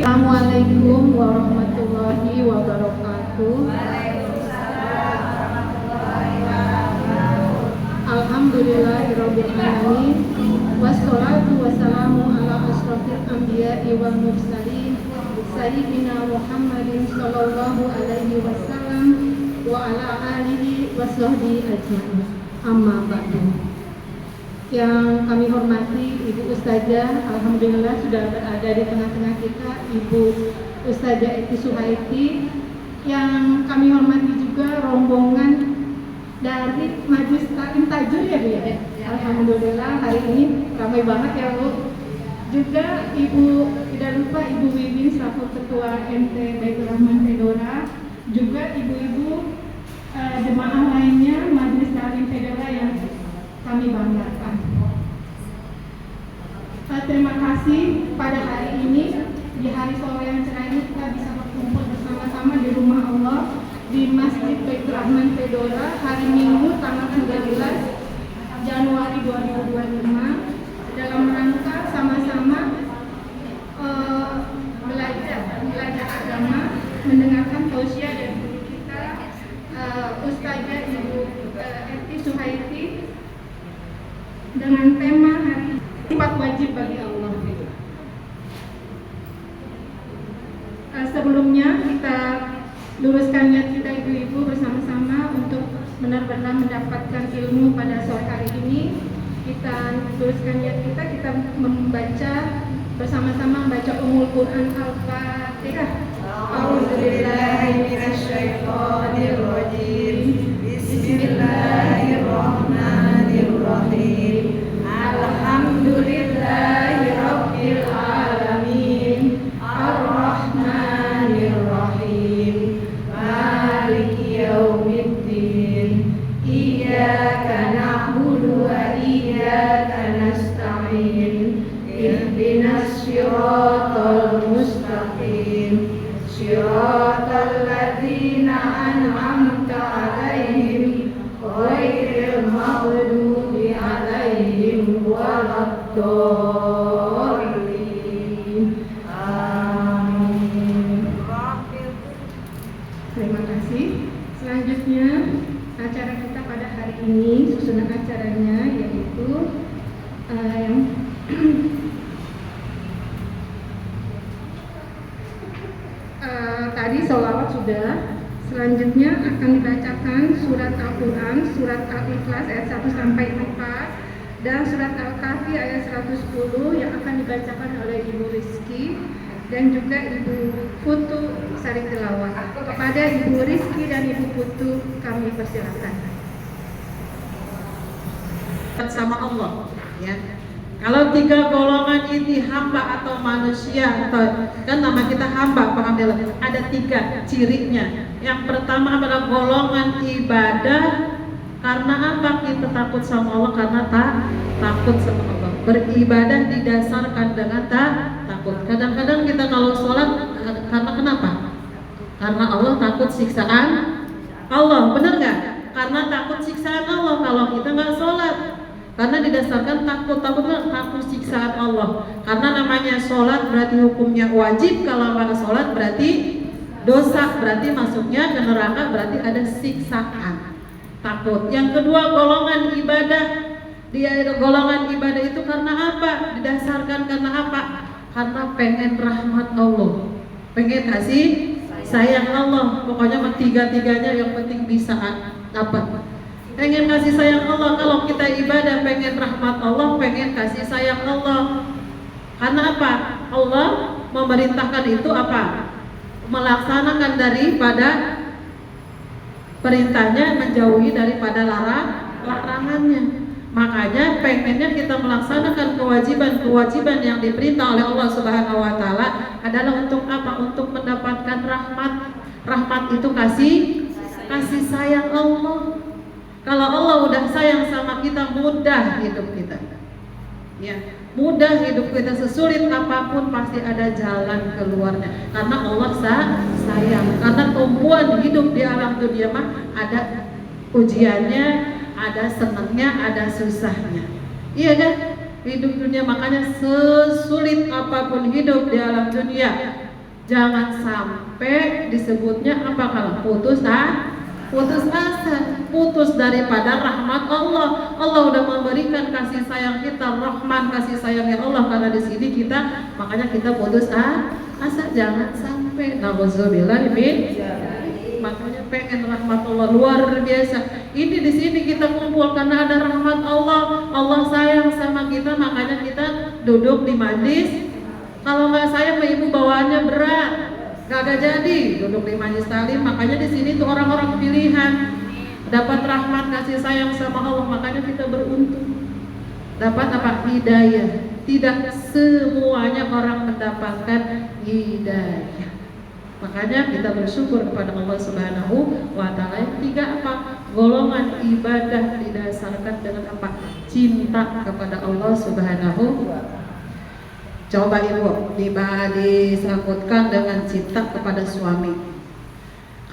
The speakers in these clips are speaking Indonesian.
Assalamualaikum warahmatullahi wabarakatuh. Alhamdulillahirabbil alamin. Wassalatu wassalamu ala asyrofil anbiya'i wal mursalin sayyidina Muhammadin sallallahu alaihi wasallam wa ala alihi washabbihi ajmain. Amma ba'du. Yang kami hormati Ibu Ustazah, alhamdulillah sudah berada di tengah-tengah kita Ibu Ustazah Eti Suhaiti. Yang kami hormati juga rombongan dari Majelis Taklim Tajur ya Bu ya. Alhamdulillah hari ini ramai banget ya Bu. Juga Ibu, tidak lupa Ibu Wiwin selaku Ketua MT Baitur Rahman Fedora, juga ibu-ibu jemaah lainnya Majelis Taklim Fedora yang kami banggakan. Terima kasih pada hari ini, di hari sore yang cerah ini kita bisa berkumpul bersama-sama di rumah Allah di Masjid Baitur Rahman Fedora hari Minggu tanggal 19 Januari 2025 dalam rangka sama-sama belajar agama, mendengarkan tausiah dari guru kita Ustazah Ibu Eti Suhaiti dengan tema hari sifat wajib bagi Allah. Sebelumnya kita luruskan niat kita ibu-ibu bersama-sama untuk benar-benar mendapatkan ilmu pada sore hari ini. Kita luruskan niat kita membaca bersama-sama membaca Ummul Quran Al-Fatihah. A'udzubillahi minasyaitonir rajim. Bismillahirrahmanirrahim. Alhamdulillahirabbil alamin. Ar-Rahmanir-Rahim. Maliki yaumiddin. Iyyaka na'budu wa iyyaka nasta'in. Ihdinas siratal mustaqim. Siratal ladzina an'amta 'alaihim ghairil maghdubi 'alaihim waladdallin. Amin. Terima kasih. Selanjutnya acara kita pada hari ini, susunan acaranya yaitu yang tadi sholawat sudah. Selanjutnya akan dibacakan surat Al-Quran, surat Al-Ikhlas ayat 1 sampai 4 dan surat Al-Kahfi ayat 110 yang akan dibacakan oleh Ibu Rizky dan juga Ibu Putu Sari Tilawah. Kepada Ibu Rizky dan Ibu Putu kami persilakan. Sama Allah, ya. Kalau tiga golongan ini hamba atau manusia atau kan nama kita hamba, alhamdulillah, ada tiga cirinya. Yang pertama adalah golongan ibadah. Karena apa kita takut sama Allah? Karena takut sama Allah. Beribadah didasarkan dengan takut. Kadang-kadang kita kalau sholat karena kenapa? Karena Allah takut siksaan Allah, benar nggak? Karena takut siksaan Allah kalau kita nggak sholat. Karena didasarkan takut siksaan Allah. Karena namanya sholat berarti hukumnya wajib, kalau nggak sholat berarti dosa, berarti masuknya ke neraka, berarti ada siksaan. Takut. Yang kedua, golongan ibadah. Golongan ibadah itu karena apa? Didasarkan karena apa? Karena pengen rahmat Allah, pengen kasih sayang Allah. Pokoknya tiga-tiganya yang penting bisa dapat. Pengen kasih sayang Allah. Kalau kita ibadah pengen rahmat Allah, pengen kasih sayang Allah. Karena apa? Allah memerintahkan itu apa? Melaksanakan daripada perintahnya, menjauhi daripada larangannya. Makanya pengennya kita melaksanakan kewajiban yang diperintah oleh Allah Subhanahu wa taala adalah untuk apa? Untuk mendapatkan rahmat. Rahmat itu kasih sayang Allah. Kalau Allah udah sayang sama kita, mudah hidup kita. Ya, mudah hidup kita, sesulit apapun pasti ada jalan keluarnya. Karena Allah sayang. Karena tumpuan hidup di alam dunia mah ada ujiannya, ada senangnya, ada susahnya. Iya kan? Hidup dunia, makanya sesulit apapun hidup di alam dunia, jangan sampai disebutnya apa? Kalau putus asa, putus daripada rahmat Allah. Allah udah memberikan kasih sayang kita, Rahman, kasih sayangnya Allah. Karena di sini kita, makanya kita putus asa, jangan sampai. Nauzubillah min. Makanya pengen rahmat Allah luar biasa. Ini di sini kita kumpul karena ada rahmat Allah. Allah sayang sama kita, makanya kita duduk di majlis. Kalau nggak sayang, ibu bawaannya berat, gak jadi duduk di majlis taklim. Makanya di sini tuh orang-orang pilihan dapat rahmat kasih sayang sama Allah. Makanya kita beruntung dapat apa? Hidayah. Tidak semuanya orang mendapatkan hidayah. Makanya kita bersyukur kepada Allah Subhanahu wa taala. Yang tiga apa? Golongan ibadah didasarkan dengan apa? Cinta kepada Allah Subhanahu wa taala. Coba ibu disangkutkan dengan cinta kepada suami.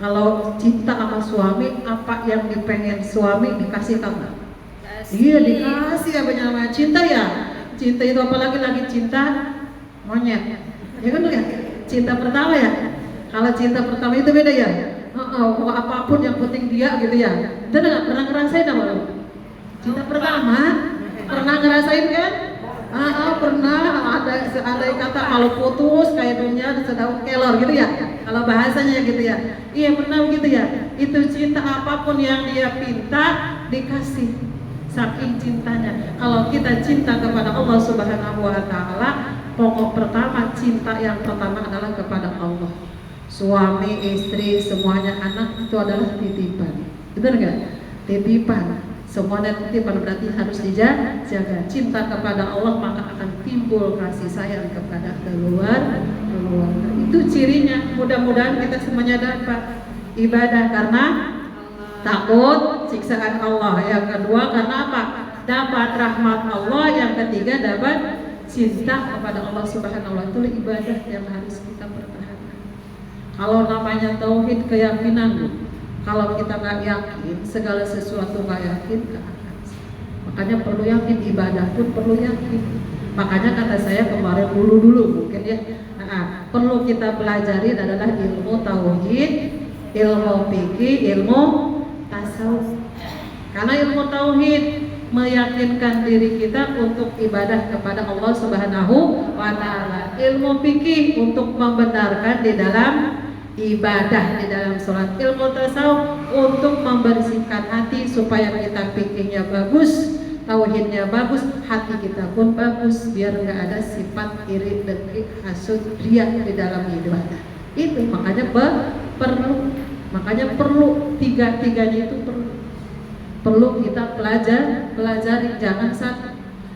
Kalau cinta sama suami, apa yang dipengen suami dikasih tahu nggak? Iya, dikasih apa namanya cinta ya. Cinta itu apalagi lagi cinta monyet. Ya kan ya? Cinta pertama ya. Kalau cinta pertama itu beda ya. Apapun yang penting dia gitu ya. Kita nggak pernah ngerasain apa lo? Cinta pertama pernah ngerasain kan? Pernah. Ada kata kalau putus kayak dunia sedaun kelor gitu ya. Kalau bahasanya gitu ya. Iya benar gitu ya. Itu cinta, apapun yang dia pinta dikasih. Saking cintanya. Kalau kita cinta kepada Allah Subhanahu wa taala, pokok pertama, cinta yang pertama adalah kepada Allah. Suami, istri, semuanya, anak itu adalah titipan. Benar nggak? Titipan. Semuanya titipan, berarti harus dijaga. Cinta kepada Allah, maka akan timbul kasih sayang kepada keluarga. Itu cirinya. Mudah-mudahan kita semuanya dapat ibadah karena takut siksaan Allah. Yang kedua karena apa? Dapat rahmat Allah. Yang ketiga dapat cinta kepada Allah Subhanahu wa taala. Itu ibadah yang harus kita pertahankan. Kalau namanya tauhid, keyakinan, kalau kita nggak yakin, segala sesuatu nggak yakin, nggak akan. Makanya perlu yakin, ibadah pun perlu yakin. Makanya kata saya kemarin dulu mungkin ya, perlu kita pelajari adalah ilmu tauhid, ilmu fikih, ilmu tasawuf. Karena ilmu tauhid meyakinkan diri kita untuk ibadah kepada Allah Subhanahu wa taala. Ilmu fikih untuk membenarkan di dalam ibadah, di dalam sholat. Ilmu tasawuf untuk membersihkan hati supaya kita fikihnya bagus, tauhidnya bagus, hati kita pun bagus, biar nggak ada sifat iri, dengki, hasud, riya di dalam ibadah. Itu makanya perlu tiga-tiganya itu perlu kita pelajari. Jangan satu.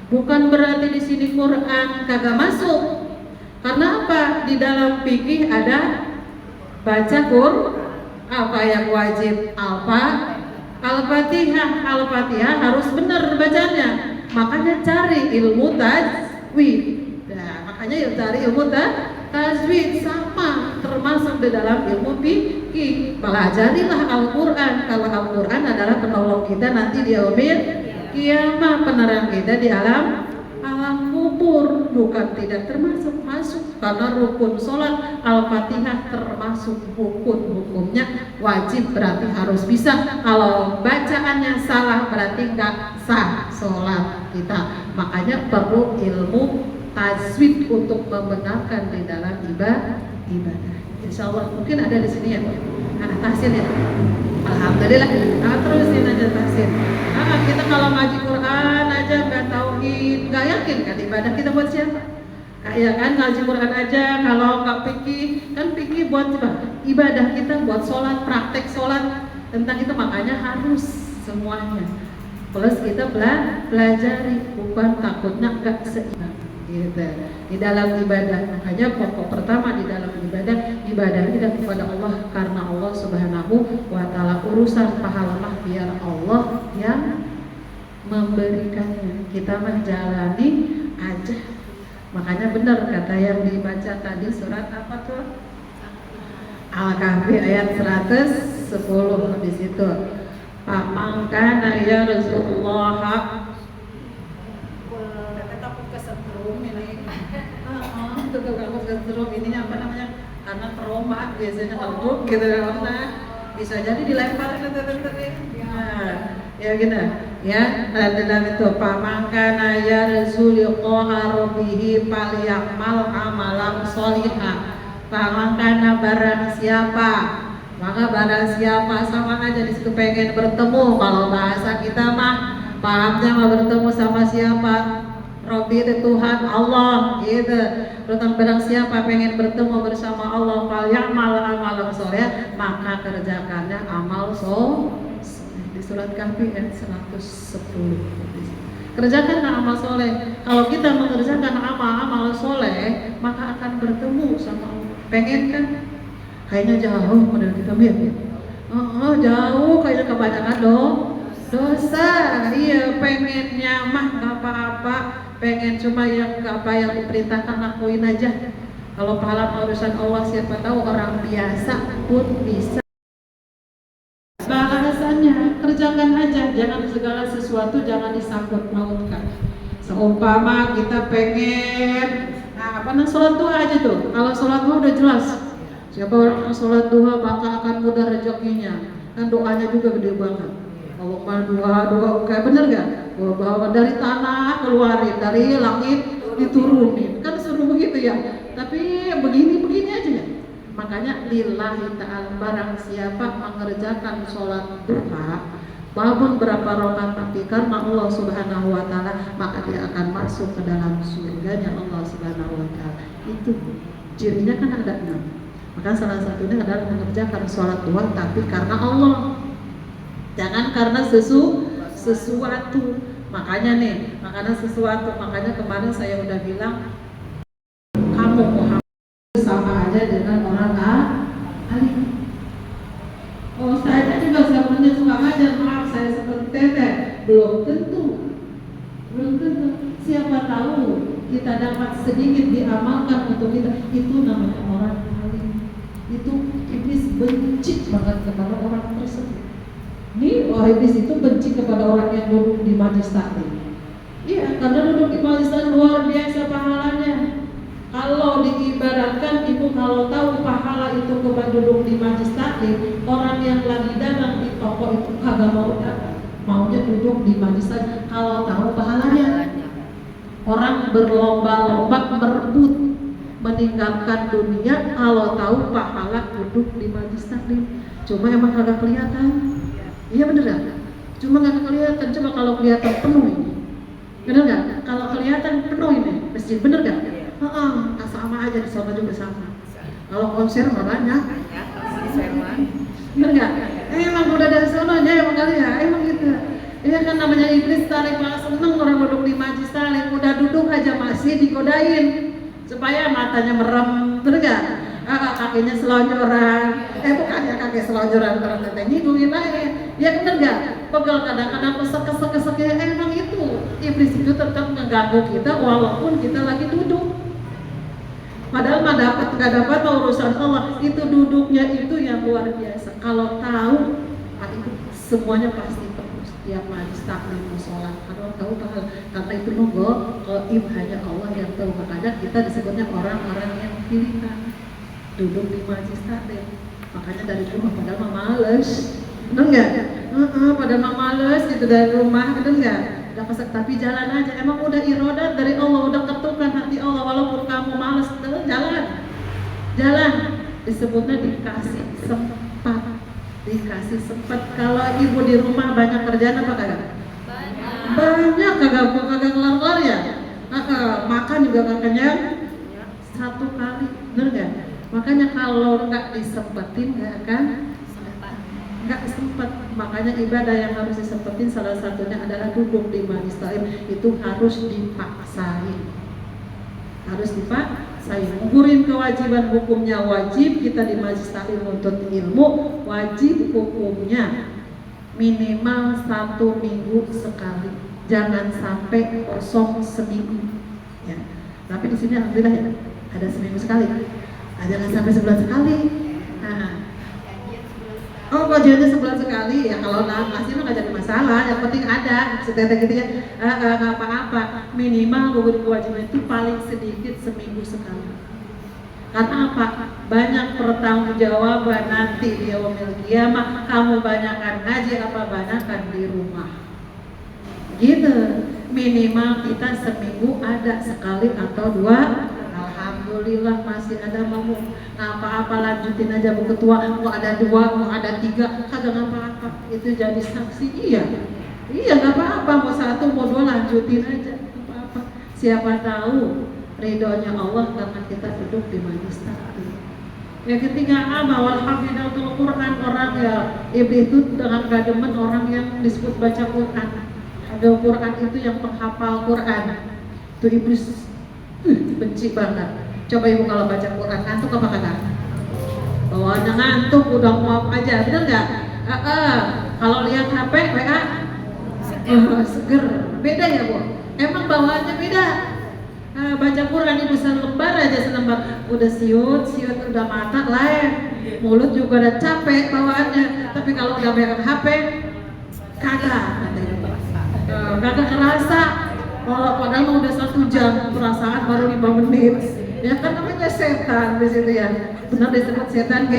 Bukan berarti di sini Quran kagak masuk. Karena apa? Di dalam fikih ada baca apa yang wajib? Al-Fatihah. Al-Fatihah harus benar bacanya. Makanya cari ilmu tajwid. Nah, makanya cari ilmu tajwid sama, termasuk di dalam ilmu fikih. Pelajarilah Al-Quran. Kalau Al-Quran adalah penolong kita nanti di yaumil Kiamah penerang kita di alam kubur bukan tidak termasuk masuk karena rukun sholat Al-Fatihah termasuk hukumnya wajib berarti harus bisa. Kalau bacaannya salah berarti nggak sah sholat kita. Makanya perlu ilmu tajwid untuk membenarkan di dalam ibadah. Insya Allah mungkin ada di sini ya, anak tahsin ya. Alhamdulillah, terusin aja tahsin. Kita kalau ngaji Quran aja nggak tauhid, nggak yakin kan ibadah kita buat siapa? Kayak kan ngaji Quran aja kalau nggak fikih, kan fikih buat ibadah kita buat sholat, praktek sholat tentang itu makanya harus semuanya. Plus kita pelajari, bukan takutnya nggak seimbang. Gitu. Di dalam ibadah, makanya pokok pertama di dalam ibadah kita kepada Allah karena Allah Subhanahu wa Ta'ala. Urusan pahala mah biar Allah yang memberikannya, kita menjalani aja. Makanya benar kata yang dibaca tadi surat apa tuh? Al-Kahfi ayat 110 di situ. Pamangkana ya Rasulullah ini apa namanya, karena trauma biasanya kalau gitu karena bisa jadi dilempar ya gitu ya. Dalam itu pamangkana ya Rasulullah rabbihi falyamal amalan sholihah. Pamangkana barang siapa, maka barang siapa sama aja di situ pengen bertemu. Kalau bahasa kita mah pahamnya mau bertemu sama siapa? Rabbi itu Tuhan Allah gitu. Tentang barang siapa pengen bertemu bersama Allah falyamal amalan sholih, maka kerjakannya amal sholih. Di surat Kahfi ayat 110. Kerjakanlah amal soleh. Kalau kita mengerjakan amal soleh, maka akan bertemu sama Allah. Pengen kan? Kayaknya jauh model kita lihat ya. Jauh kayaknya kebanyakan dosa. Iya, pengennya mah nggak apa-apa, pengen cuma yang apa yang diperintahkan lakuin aja. Kalau pahala urusan Allah, siapa tahu orang biasa pun bisa. Bahasanya kerjakan aja, jangan segala sesuatu jangan disangkut pautkan. Seumpama kita pengen sholat duha aja tuh. Kalau sholat duha udah jelas. Siapa orang yang sholat duha maka akan mudah rezekinya. Kan doanya juga gede banget. Allahumma doa kayak bener gak? Bahwa dari tanah keluarin, dari langit diturunin. Kan suruh begitu ya. Tapi begini aja ya. Makanya lillahi ta'ala, barang siapa mengerjakan sholat duha bangun berapa rakaat tapi karena Allah Subhanahu wa Ta'ala, maka dia akan masuk ke dalam surganya Allah Subhanahu wa Ta'ala. Itu cirinya kan ada 6. Maka salah satunya adalah mengerjakan sholat duha tapi karena Allah, jangan karena sesuatu. Makanya makanya kemarin saya udah bilang kamu Muhammad sama aja dengan orang alim. Oh saya juga sebenarnya suka ngajar, maaf saya seperti teteh. Belum tentu. Siapa tahu kita dapat sedikit diamalkan untuk kita. Itu namanya orang alim. Itu iblis benci banget kepada orang tersebut. Iblis itu benci kepada orang yang duduk di majelis taklim. Iya, karena duduk di majelis taklim luar biasa pahalanya. Kalau diibaratkan ibu kalau tahu pahala itu kepada duduk di majelis taklim, orang yang lagi dagang di toko itu kagak mau dagang, maunya duduk di majelis taklim. Kalau tahu pahalanya, orang berlomba-lomba berebut meninggalkan dunia kalau tahu pahala duduk di majelis taklim. Cuma emang kagak kelihatan. Iya bener gak? Cuma gak kelihatan. Cuma kalau kelihatan penuh ini, bener gak? Kalau kelihatan penuh ini masjid, bener gak? Sama aja di sana juga sama. Kalau konser mah banyak. Bener nggak? Emang udah dari sononya emang kali ya, emang gitu. Iya kan namanya iblis tarik, malah seneng orang duduk di majelis tarik. Udah duduk aja masih dikodain supaya matanya merem, bener nggak? Kakinya selonjoran. Bukan ya kaki selonjoran, terus teteh ngidungin aja. Ya bener nggak? Pegel kadang-kadang kesek ya. Emang itu iblis itu tetap mengganggu kita walaupun kita lagi duduk. Padahal mah dapat nggak dapat urusan Allah, itu duduknya itu yang luar biasa. Kalau tahu, itu semuanya pasti bagus. tiap majlis taklim sholat. Karena tahu kata itu nunggu gaib hanya Allah yang tahu. Makanya kita disebutnya orang-orang yang pilihan duduk di majlis taklim. Makanya dari rumah padahal mah males, bener nggak? Padahal mah males gitu dari rumah, bener nggak? Udah kesek tapi jalan aja. Emang udah irodat dari Allah, udah ketukan hati Allah. Walaupun kamu males, jalan. Disebutnya dikasih sempat. Dikasih sempat. Kalau ibu di rumah banyak kerjaan apa kagak? Banyak, kagak kelar-kelar ya. Makan juga gak kenyang satu kali, bener gak? Makanya kalau nggak disempetin nggak sempet. Makanya ibadah yang harus disempetin salah satunya adalah duduk di majlis taklim. Itu harus dipaksain. Gugurin kewajiban hukumnya wajib. Kita di majlis taklim menuntut ilmu, wajib hukumnya minimal 1 minggu sekali. Jangan sampai kosong seminggu. Ya. Tapi di sini alhamdulillah ya, ada seminggu sekali. Jangan sampai sebulan sekali. Kajiannya sebulan sekali ya. Kalau ngasih mah nggak jadi masalah. Yang penting ada setetek gitu ya. Nggak apa-apa. Minimal gugur kewajiban itu paling sedikit seminggu sekali. Karena apa? Banyak pertanggungjawaban nanti di yaumil qiyamah. Kamu banyakkan ngaji apa banyakkan di rumah. Gitu. Minimal kita seminggu ada sekali atau 2. Alhamdulillah masih ada, mau apa-apa lanjutin aja Bu Ketua, mau ada 2, mau ada 3, kagak apa-apa. Itu jadi saksi, iya nggak apa-apa, mau 1 mau 2 lanjutin aja, apa-apa. Siapa tahu ridhonya Allah karena kita duduk di majlis taklim. Yang ketiga wal hafizatul Quran, orang ya iblis itu dengan gademen orang yang disebut baca Quran. Ada Quran itu yang penghafal Quran. Itu iblis benci banget. Coba ibu kalau baca Quran ngantuk apa kagak? Bawaannya ngantuk, udah muap aja, bener nggak? Kalau lihat HP, WA, seger. Beda ya Bu? Emang bawaannya beda. Baca Quran ibu selembar aja selembar, udah siut, udah mata lain, mulut juga udah capek bawaannya. Tapi kalau udah pegang HP, kagak kerasa. Kalau padahal mau udah 1 jam, perasaan baru 5 menit. Ya kan namanya setan di situ ya. Benar disebut setan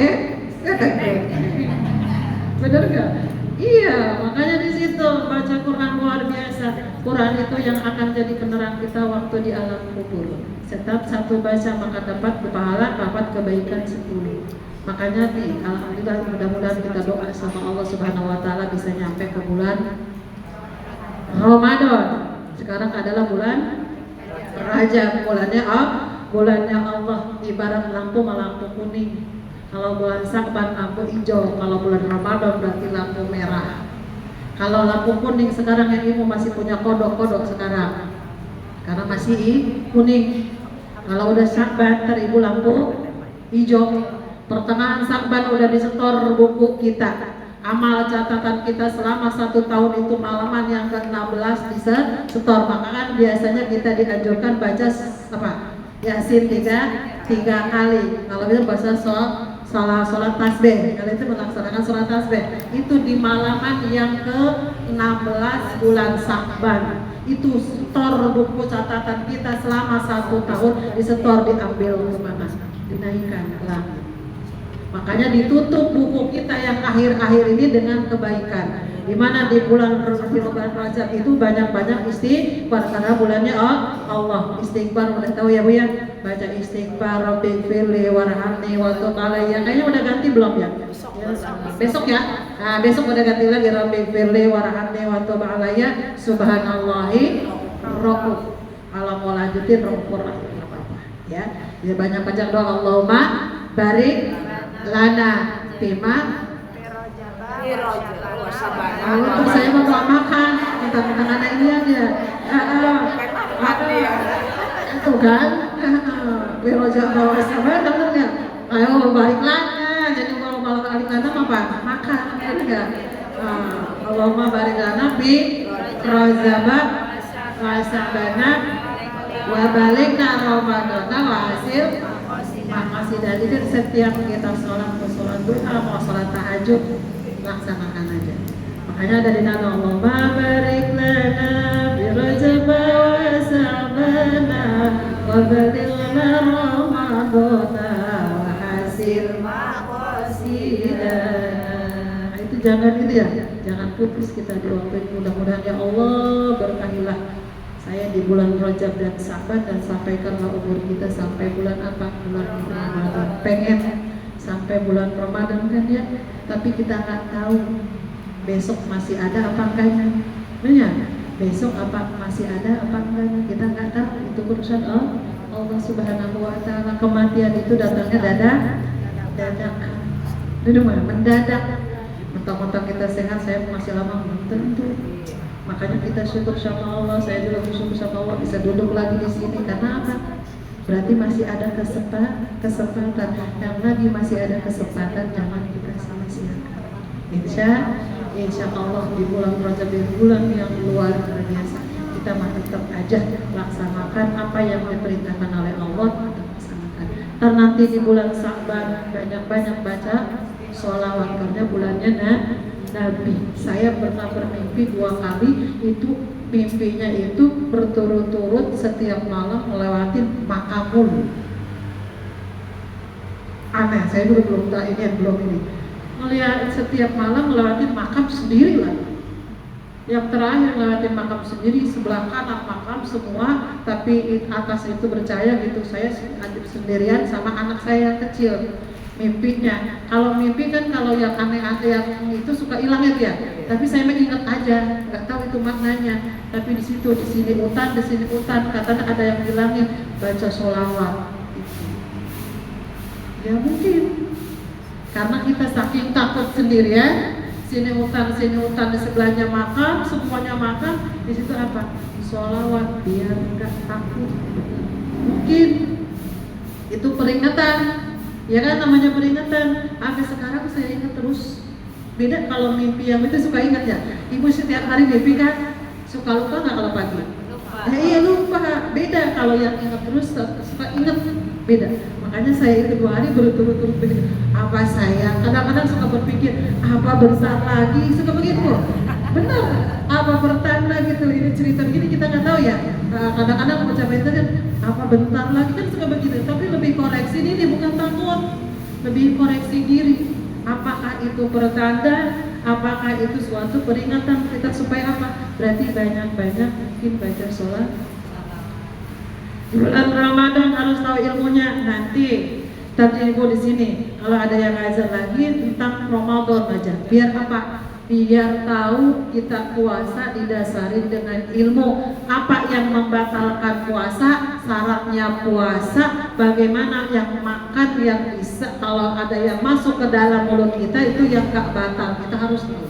bener nggak? Iya, makanya di situ baca Quran luar biasa. Quran itu yang akan jadi penerang kita waktu di alam kubur. Setiap 1 baca maka dapat pahala, dapat kebaikan 10. Makanya nih, alhamdulillah mudah-mudahan kita doa sama Allah Subhanahu Wa Taala bisa nyampe ke bulan Ramadan. Sekarang adalah bulan Rajab, bulannya Allah, ibarat lampu kuning. Kalau bulan Sya'ban lampu hijau, kalau bulan Ramadan berarti lampu merah. Kalau lampu kuning sekarang yang ibu masih punya kodok sekarang, karena masih kuning. Kalau udah Sya'ban ibu lampu hijau. Pertengahan Sya'ban udah disetor buku kita. Amal catatan kita selama 1 tahun itu malaman yang ke-16 disetor. Maka kan biasanya kita dianjurkan baca Yasin 3 kali. Kalau bisa baca sholat tasbih. Kalau itu melaksanakan sholat tasbih itu di malaman yang ke-16 bulan Sya'ban. Itu setor buku catatan kita selama 1 tahun disetor, diambil kemana? Dinaikkan ke langit. Makanya ditutup buku kita yang akhir-akhir ini dengan kebaikan. Dimana di bulan Rajab itu banyak-banyak istighfar karena bulannya Allah. Istighfar udah tahu ya Bu ya? Baca istighfar, Rabbighfirli warhamni wa tub alayya. Kayaknya udah ganti belum ya? Besok ya? Nah, besok udah ganti lagi Rabbighfirli warhamni wa tub alayya subhanallahi rohku. Kalau mau lanjutin rohku apa-apa ya. Ya banyak-banyak doa Allahumma barik lana bima untuk saya mau makan minta anak ini aja itu kan biroja bawa sabar dengernya ayo balik lana. Jadi kalau balik lana apa makan enggak. Allahumma barik lana bi rozaba wa sabana wa balikna ramadana wa hasil. Makasih dari setiap kita sholat duha mau sholat tahajud laksanakan aja. Makanya ada di nama Allahumma barik lana fi Rajab wa Sa'bana wa balighna Ramadana wa hasil maqasidana. Itu jangan itu ya, jangan putus kita doain. Mudah-mudahan ya Allah berkahilah saya di bulan Rajab dan Sa'ban, dan sampaikanlah umur kita sampai bulan apa? Bulan Ramadan. Pengen sampai bulan Ramadan kan ya, tapi kita nggak tahu besok masih ada apa enggaknya. Benar? Besok apa masih ada apa enggaknya, kita nggak tahu. Itu urusan Allah Subhanahu wa taala. Kematian itu datangnya dadakan. Itu mendadak. Mentang-mentang kita sehat, saya masih lama belum tentu. Makanya kita syukur sama Allah. Saya juga bersyukur sama Allah bisa duduk lagi di sini. Karena apa? Berarti masih ada kesempatan. Yang lagi masih ada kesempatan, jangan kita sia-siakan. Insya Allah di bulan Rajab, di bulan yang luar biasa, kita tetap aja laksanakan apa yang diperintahkan oleh Allah, kita laksanakan. Dan nanti di bulan Sa'ban banyak-banyak baca sholawat, karena bulannya Nabi. Saya pernah bermimpi 2 kali, itu mimpinya itu berturut-turut setiap malam melewati makamul. Aneh, saya dulu belum tahu ini. Melihat setiap malam melewati makam sendiri lah. Yang terakhir melewati makam sendiri, sebelah kanan makam semua, tapi atas itu bercahaya gitu. Saya sendirian sama anak saya yang kecil. Mimpinya, kalau mimpi kan kalau yang aneh-aneh yang itu suka hilang ya. Tapi saya mengingat aja, nggak tahu itu maknanya. Tapi di situ, di sini hutan, katanya ada yang bilangin baca sholawat. Ya mungkin karena kita saking takut sendirian, sini hutan, di sebelahnya makam, semuanya makam, di situ apa? Sholawat biar nggak takut. Mungkin itu peringatan. Ya kan, namanya peringatan. Sampai sekarang saya ingat terus. Beda kalau mimpi yang itu suka ingat ya. Ibu setiap hari mimpi kan, suka lupa nggak kalau pagi? Lupa. Iya lupa. Beda kalau yang ingat terus suka ingat, beda. Makanya saya itu 2 hari berturut-turut begitu. Apa saya kadang-kadang suka berpikir apa bentar lagi, suka begitu. Benar. Apa pertanda gitu, ini cerita begini kita nggak tahu ya. Kadang-kadang baca berita kan apa bentar lagi kan suka begitu. Tapi lebih koreksi ini bukan takut, lebih koreksi diri. Apakah itu pertanda? Apakah itu suatu peringatan kita supaya apa? Berarti banyak-banyak mungkin baca sholat. Bulan Ramadan harus tahu ilmunya. Nanti ibu di sini kalau ada yang ngajar lagi tentang Ramadan aja. Biar apa? Biar tahu kita puasa didasari dengan ilmu. Apa yang membatalkan puasa, syaratnya puasa, bagaimana yang makan yang bisa, kalau ada yang masuk ke dalam mulut kita itu yang gak batal, kita harus tahu.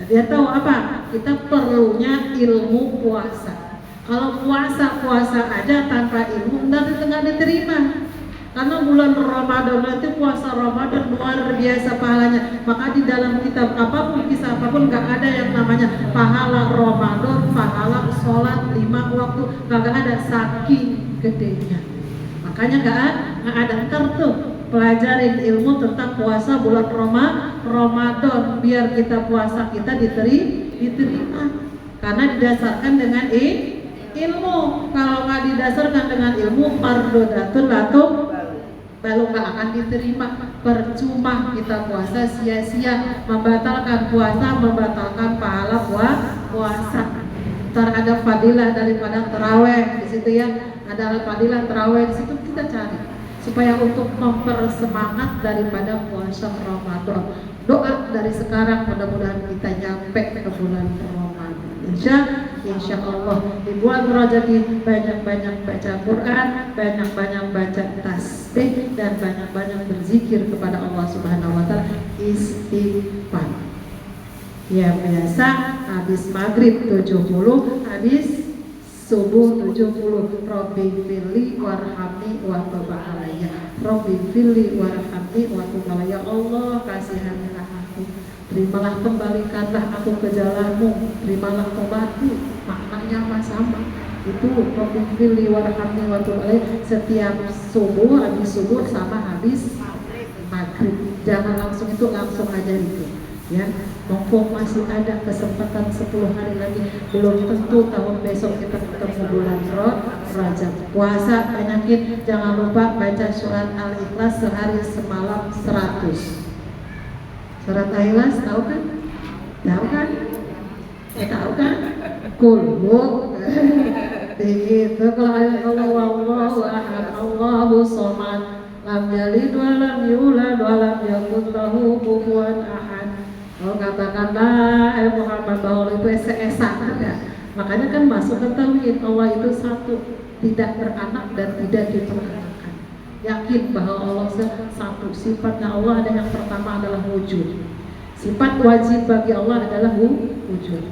Dia tahu apa? Kita perlunya ilmu puasa. Kalau puasa aja tanpa ilmu nggak diterima. Karena bulan Ramadan itu puasa Ramadan luar biasa pahalanya. Maka di dalam kitab apapun, kisah apapun, nggak ada yang namanya pahala Ramadan, pahala sholat 5 waktu, nggak ada, saking gedenya. Makanya nggak ada. Ntar tuh pelajarin ilmu tentang puasa bulan Ramadan, biar kita puasa kita diterima. Karena didasarkan dengan ilmu. Kalau nggak didasarkan dengan ilmu, fardodatun latum baru nggak akan diterima. Percuma kita puasa, sia-sia, membatalkan puasa, membatalkan pahala puasa. Ntar ada fadilah daripada taraweh di situ ya, ada fadilah taraweh di situ, kita cari supaya untuk mempersemangat daripada puasa Ramadan. Doa dari sekarang, mudah-mudahan kita nyampe ke bulan Ramadan. Insya Allah di bulan Rajab ini banyak-banyak baca Quran, banyak-banyak baca tasbih, dan banyak-banyak berzikir kepada Allah Subhanahu wa taala, istighfar. Ya biasa habis maghrib 70, habis subuh 70. Robbi firli warhamni wa tub alayya. Robbi firli warhamni wa tub alayya. Allah kasihanilah aku, terimalah, kembalikanlah aku ke jalanmu, terimalah tobatku. Maknanya sama itu, Robbi firli warhamni wa tub alayya. Setiap subuh, habis subuh sama habis maghrib. Jangan langsung itu, langsung aja itu. Ya, mumpung masih ada kesempatan 10 hari lagi, belum tentu tahun besok kita ketemu bulan Rajab. Puasa banyakin, jangan lupa baca surat Al-Ikhlas sehari semalam 100. Surat Al-Ikhlas tahu kan? Tahu kan? Tahu kan? Kulhu. Begitu kalau Allahu ahad, Allahu somad, lam yalid wa lam yulad wa lam yakul lahu kufuwan ahad. Kalau katakanlah Muhammad bahwa itu esa ya. Makanya kan masuk ke tauhid, Allah itu satu, tidak beranak dan tidak diperanakan. Yakin bahwa Allah satu, sifatnya Allah ada yang pertama adalah wujud. Sifat wajib bagi Allah adalah wujud.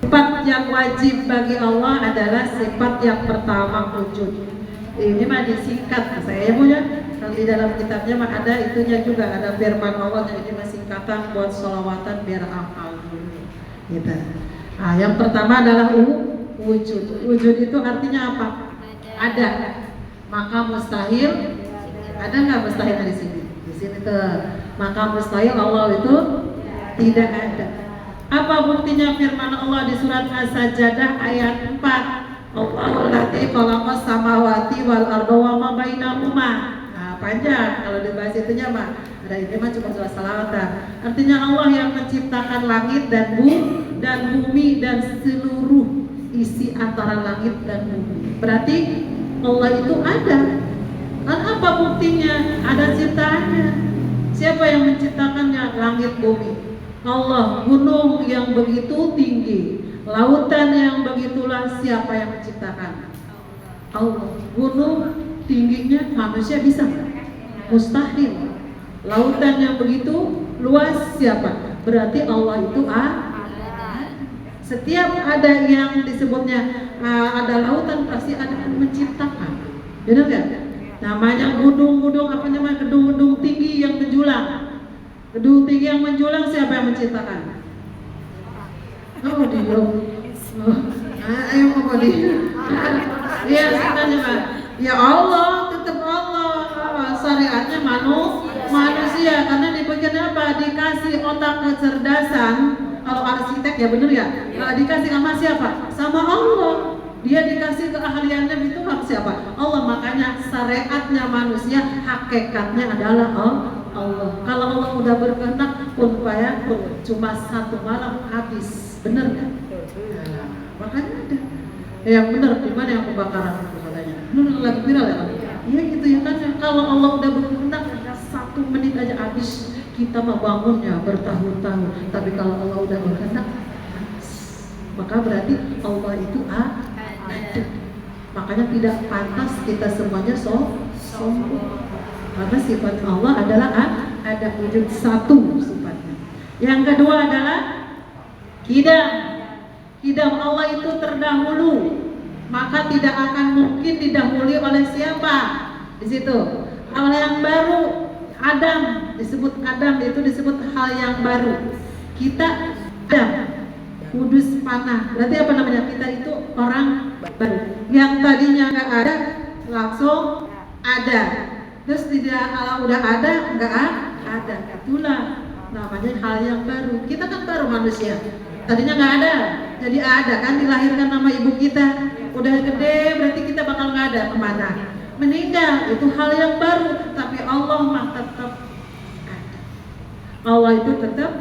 Sifat yang wajib bagi Allah adalah sifat yang pertama wujud. Ini mah disingkat saya punya. Kalau di dalam kitabnya mah ada itunya juga, ada firman Allah, jadi ini mah singkatan buat sholawatan biar hafal dulu. Gitu. Nah, yang pertama adalah wujud. Wujud itu artinya apa? Ada. Maka mustahil. Ada nggak mustahil di sini? Di sini tuh. Maka mustahil Allah itu tidak ada. Apa buktinya firman Allah di surat As-Sajdah ayat 4? Allahul lati khalaqas samawati wal arda wa ma bainahuma. Nah, panjang kalau dibahas itunya mah. Ada ini mah cuma surah salawatan. Artinya Allah yang menciptakan langit dan bumi dan seluruh isi antara langit dan bumi. Berarti Allah itu ada. Kan apa buktinya? Ada ciptaannya. Siapa yang menciptakannya? Langit bumi. Allah. Gunung yang begitu tinggi, lautan yang begitulah, siapa yang menciptakan? Allah. Gunung tingginya manusia bisa? Mustahil. Lautan yang begitu luas siapa? Berarti Allah itu setiap ada yang disebutnya ada lautan pasti ada yang menciptakan. Benar nggak? Namanya gedung-gedung, apa namanya, gedung-gedung tinggi yang menjulang. Gedung tinggi yang menjulang siapa yang menciptakan? Oh dia. Ayo apa dia? Iya sebenarnya Pak. Ya Allah, tetap Allah. Syariatnya manusia, karena dibikin apa? Dikasih otak kecerdasan. Kalau arsitek ya bener ya. Dikasih sama siapa? Sama Allah. Dia dikasih keahliannya itu sama siapa? Allah. Makanya syariatnya manusia, hakikatnya adalah Allah. Kalau Allah udah berkehendak pun cuma satu malam habis. Bener nggak? Makanya ada. Yang bener di mana yang pembakaran itu katanya? Lagi viral ya kan? Iya gitu ya kan. Kalau Allah udah berkehendak 1 menit aja habis. Kita mau bangunnya bertahun-tahun. Tapi kalau Allah udah berkehendak, maka berarti Allah itu ada. Makanya tidak pantas kita semuanya sombong. Karena sifat Allah adalah ada wujud satu sifatnya. Yang kedua adalah qidam. Qidam Allah itu terdahulu, maka tidak akan mungkin didahului oleh siapa? Di situ. Hal yang baru, Adam, disebut Adam itu disebut hal yang baru. Kita Adam, kudus panah. Berarti apa namanya? Kita itu orang baru. Yang tadinya nggak ada, langsung ada. Terus tidak, kalau udah ada, nggak ada. Itulah namanya hal yang baru. Kita kan baru manusia. Tadinya nggak ada, jadi ada kan, dilahirkan nama ibu kita. Udah gede, berarti kita bakal nggak ada, kemana? Meninggal, itu hal yang baru. Tapi Allah mah tetap ada. Allah itu tetap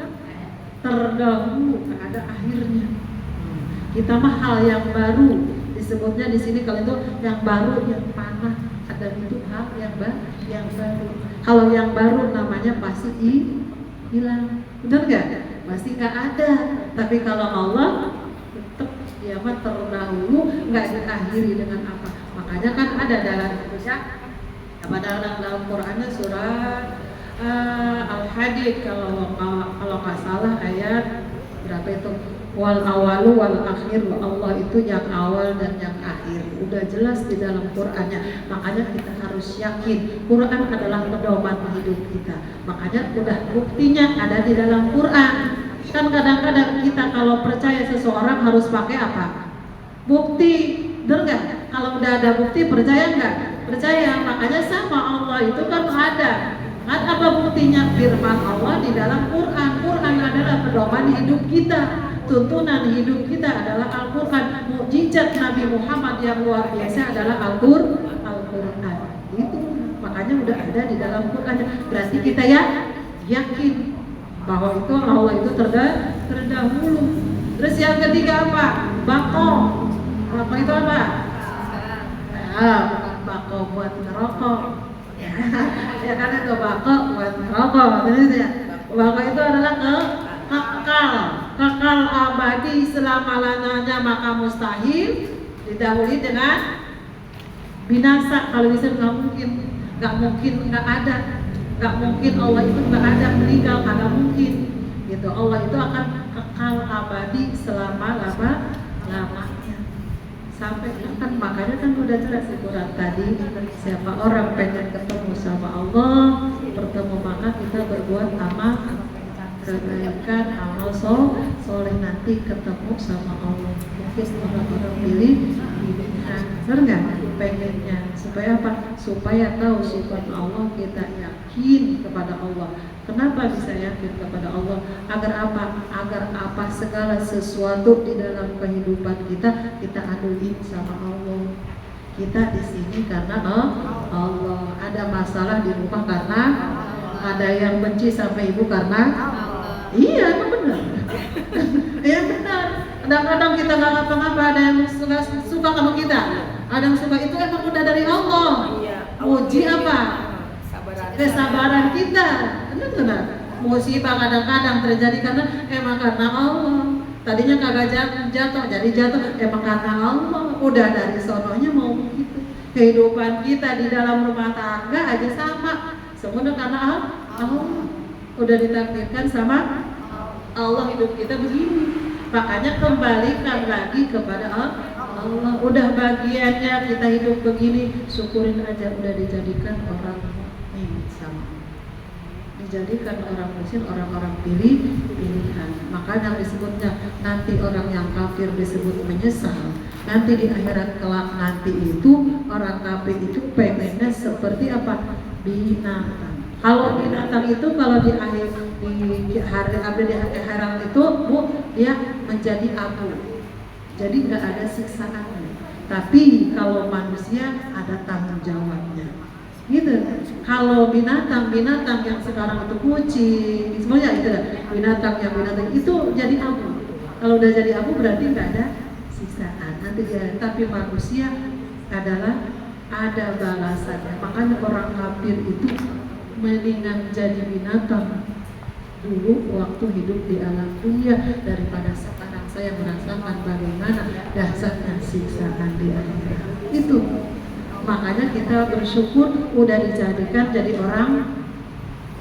terdahulu, nggak ada akhirnya. Kita mah hal yang baru. Disebutnya di sini kalau itu yang baru, yang panah. Ada itu hal yang baru. Kalau yang baru namanya pasti hilang. Benar nggak? Pasti nggak ada. Tapi kalau Allah tetap dia mah terdahulu, nggak diakhiri dengan apa. Makanya kan ada dalam dalam Qurannya surah Al-Hadid kalau nggak salah ayat berapa itu, wal awalu wal akhir. Allah itu yang awal dan yang akhir, udah jelas di dalam Qurannya. Makanya kita harus yakin Quran adalah pedoman hidup kita. Makanya udah buktinya ada di dalam Quran. Kan kadang-kadang kita kalau percaya seseorang harus pakai apa? Bukti, bener nggak? Kalau udah ada bukti percaya nggak? Percaya. Makanya sama Allah itu kan ada Apa buktinya? Firman Allah di dalam Quran. Quran adalah pedoman hidup kita. Tuntunan hidup kita adalah Al-Quran. Mukjizat Nabi Muhammad yang luar biasa adalah Al-Quran. Itu makanya udah ada di dalam Quran. Berarti kita ya yakin bahwa itu Allah itu terdahulu. Terus yang ketiga apa? Bako. Bako itu apa? Bukan bako buat ngerokok. Ya kan itu bako buat ngerokok. Bako itu adalah kekal abadi selama-lamanya, maka mustahil didahului dengan binasa. Kalau bisa nggak mungkin nggak ada, nggak mungkin Allah itu nggak ada, meninggal nggak mungkin gitu. Allah itu akan kekal abadi selama-lamanya sampai kan. Makanya kan udah jelas di Quran tadi, siapa orang pengen ketemu sama Allah, bertemu maka kita berbuat amal kebaikan, amal soleh, nanti ketemu sama Allah. Mungkin orang-orang pilih benar nggak pengennya supaya apa? Supaya tahu sifat Allah, kita yakin kepada Allah. Kenapa bisa yakin kepada Allah? Agar apa? Agar apa? Segala sesuatu di dalam kehidupan kita adui sama Allah. Kita di sini karena Allah. Ada masalah di rumah karena ada yang benci sama ibu karena iya, itu benar. Iya benar. Kadang-kadang kita nggak ngapa-ngapa, ada yang suka sama kita, ada yang suka, itu emang udah dari Allah. Uji apa? Kesabaran kita. Benar. Musibah kadang-kadang terjadi karena Allah. Tadinya kagak jatuh, jadi jatuh emang karena Allah. Udah dari sononya mau begitu. Kehidupan kita di dalam rumah tangga aja sama. Semua karena Allah. Udah ditakdirkan sama Allah hidup kita begini. Makanya kembalikan lagi kepada Allah. Udah bagiannya kita hidup begini, syukurin aja. Udah dijadikan orang sama, dijadikan orang muslim, orang-orang pilihan. Makanya disebutnya nanti orang yang kafir disebut menyesal. Nanti di akhirat kelak nanti itu orang kafir itu pengennya seperti apa? Binatang. Kalau binatang itu kalau di hari akhirat itu dia menjadi abu, jadi nggak ada siksaannya. Tapi kalau manusia ada tanggung jawabnya, gitu. Kalau binatang yang sekarang itu kucing, semuanya itu binatang itu jadi abu. Kalau udah jadi abu berarti nggak ada siksaan. Nanti dia, tapi manusia adalah ada balasannya. Makanya orang kafir itu mendingan jadi binatang dulu waktu hidup di alam dunia daripada sekarang saya merasakan bagaimana dahsyatnya siksaan di akhirat. Itu makanya kita bersyukur udah dijadikan jadi orang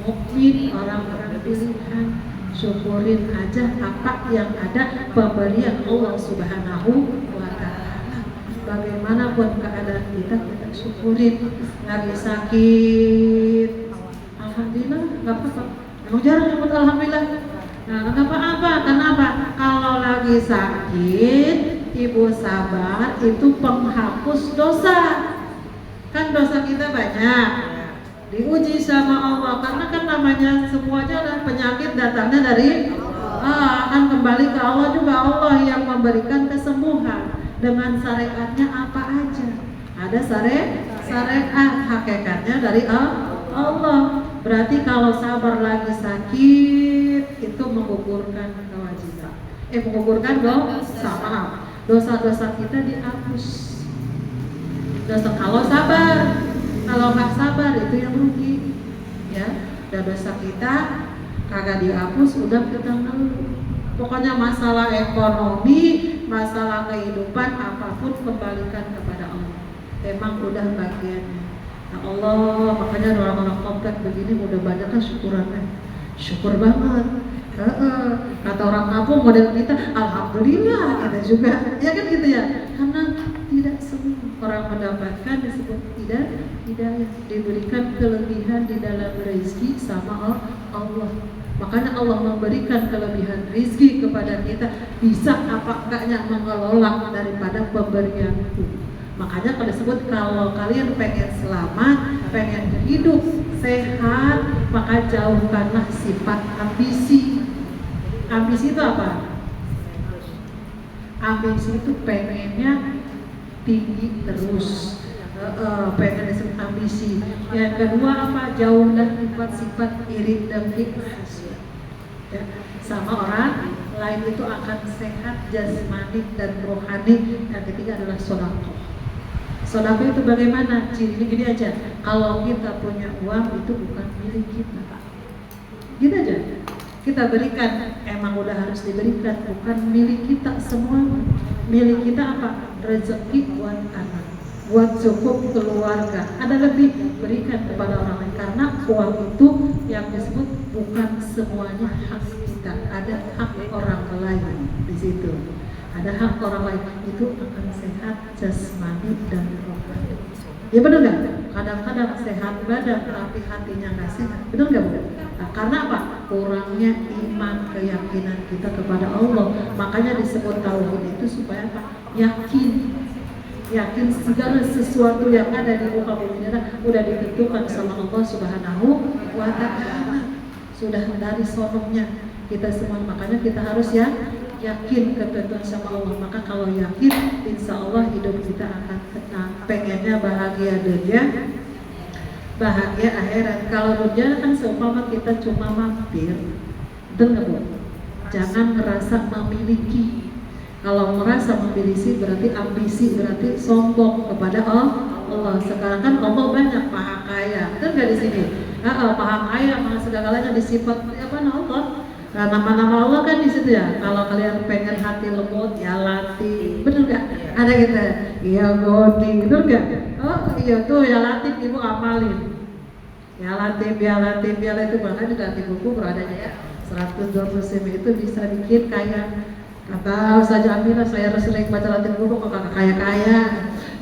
mukmin, orang-orang pilihan. Syukurin aja apa yang ada pemberian Allah Subhanahu wa ta'ala. Bagaimanapun keadaan kita syukurin. Lagi sakit, alhamdulillah, nggak apa-apa. Emang jarang nyebut alhamdulillah. Nah, nggak apa-apa. Kenapa? Kalau lagi sakit, ibu sabar, itu penghapus dosa. Kan dosa kita banyak, diuji sama Allah. Karena kan namanya semuanya adalah penyakit datangnya dari akan kembali ke Allah juga. Allah yang memberikan kesembuhan dengan syariatnya apa aja. Ada syariat hakikatnya dari Allah. Berarti kalau sabar lagi sakit itu menggugurkan kewajiban. Menggugurkan dosa kita dihapus. Dosa kalau sabar, kalau nggak sabar itu yang rugi. Ya, dan dosa kita kagak dihapus, udah kita ngeluh. Pokoknya masalah ekonomi, masalah kehidupan apapun kembalikan kepada Allah. Emang udah bagiannya. Nah Allah, makanya orang-orang komplek begini udah banyak kan syukurannya. Syukur banget. Kata orang kampung model kita, alhamdulillah kita juga. Ya kan gitu ya. Karena tidak semua orang mendapatkan disebut hidayah, diberikan kelebihan di dalam rezeki sama Allah. Makanya Allah memberikan kelebihan rezeki kepada kita, bisa apa enggaknya mengelola daripada pemberian itu. Makanya kalau disebut kalau kalian pengen selamat, pengen hidup sehat, maka jauhkanlah sifat ambisi. Ambisi itu apa? Ambisi itu pengennya tinggi terus, pengen disebut ambisi. Yang kedua apa? Jauhlah sifat-sifat iri dengki hasad. Ya, sama orang lain itu akan sehat jasmani dan rohani. Yang ketiga adalah sedekah. Sedekah itu bagaimana? Cirinya gini aja. Kalau kita punya uang itu bukan milik kita. Gini aja. Kita berikan, emang udah harus diberikan, bukan milik kita semua. Milik kita apa? Rezeki buat anak, buat cukup keluarga. Ada lebih, berikan kepada orang lain. Karena uang itu yang disebut bukan semuanya hak kita. Ada hak orang lain di situ. Ada hak orang lain, itu akan sehat jasmani dan rohani. Ya benar nggak? Kadang-kadang sehat badan tapi hatinya nggak sehat. Benar nggak Bu? Nah, karena apa? Kurangnya iman, keyakinan kita kepada Allah. Makanya disebut tauhid itu supaya apa? Yakin segala sesuatu yang ada di muka bumi ini udah ditentukan sama Allah Subhanahu wa Ta'ala. Sudah dari sononya kita semua. Makanya kita harus yakin ketentuan sama Allah. Maka kalau yakin, insya Allah hidup kita akan tenang. Pengennya bahagia dunia, bahagia akhirat. Kalau dunia kan seumpama kita cuma mampir, dengar Bu, jangan merasa memiliki. Kalau merasa memiliki berarti ambisi, berarti sombong kepada Allah. Sekarang kan Allah banyak maha kaya, betul nggak di sini? Maha kaya, maha segalanya disifat apa Allah. Nah, nama-nama Allah kan di situ ya. Kalau kalian pengen hati lembut, ya Latif, bener nggak? Ada gitu, ya Godi, bener nggak? Oh iya tuh ya Latif, ibu apalin. Ya Latif, ya Latif, ya Latif. Bahkan di buku beradanya ya 120 itu bisa bikin kaya. Kata saja Aminah, saya harus sering baca Latif buku kok kakak kaya-kaya.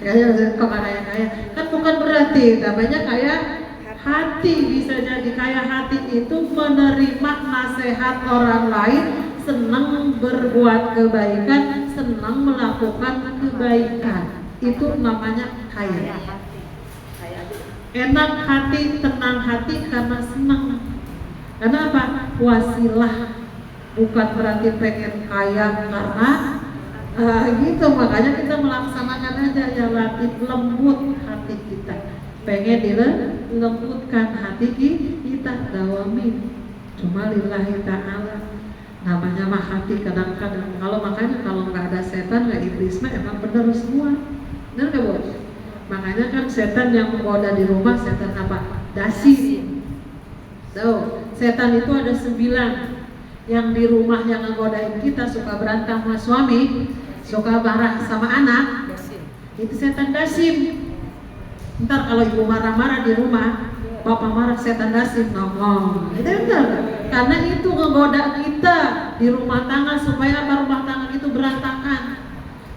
Kayaknya kok kaya-kaya. Kan bukan berarti namanya kaya hati. Bisa jadi kaya hati itu menerima nasihat orang lain, senang berbuat kebaikan, senang melakukan kebaikan. Itu namanya kaya. Enak hati, tenang hati karena senang. Karena apa? Wasilah. Bukan berarti pengen kaya karena gitu. Makanya kita melaksanakan aja ya Latif, lembut hati kita. Pengen dilembutkan hati kita, dawami. Cuma lillahi ta'ala. Namanya mah hati kadang-kadang. Makanya kalau nggak ada setan, nggak iblis mah emang bener semua. Bener nggak Bu? Makanya kan setan yang menggoda di rumah, setan apa? Dasi. Tuh, setan itu ada 9. Yang di rumah yang ngegodain kita, suka berantem sama suami, suka marah sama anak, itu setan dasim. Ntar kalau ibu marah-marah di rumah, bapak marah, setan dasim ngomong. Itu benar, karena itu ngegoda kita di rumah tangga supaya apa? Rumah tangga itu berantakan.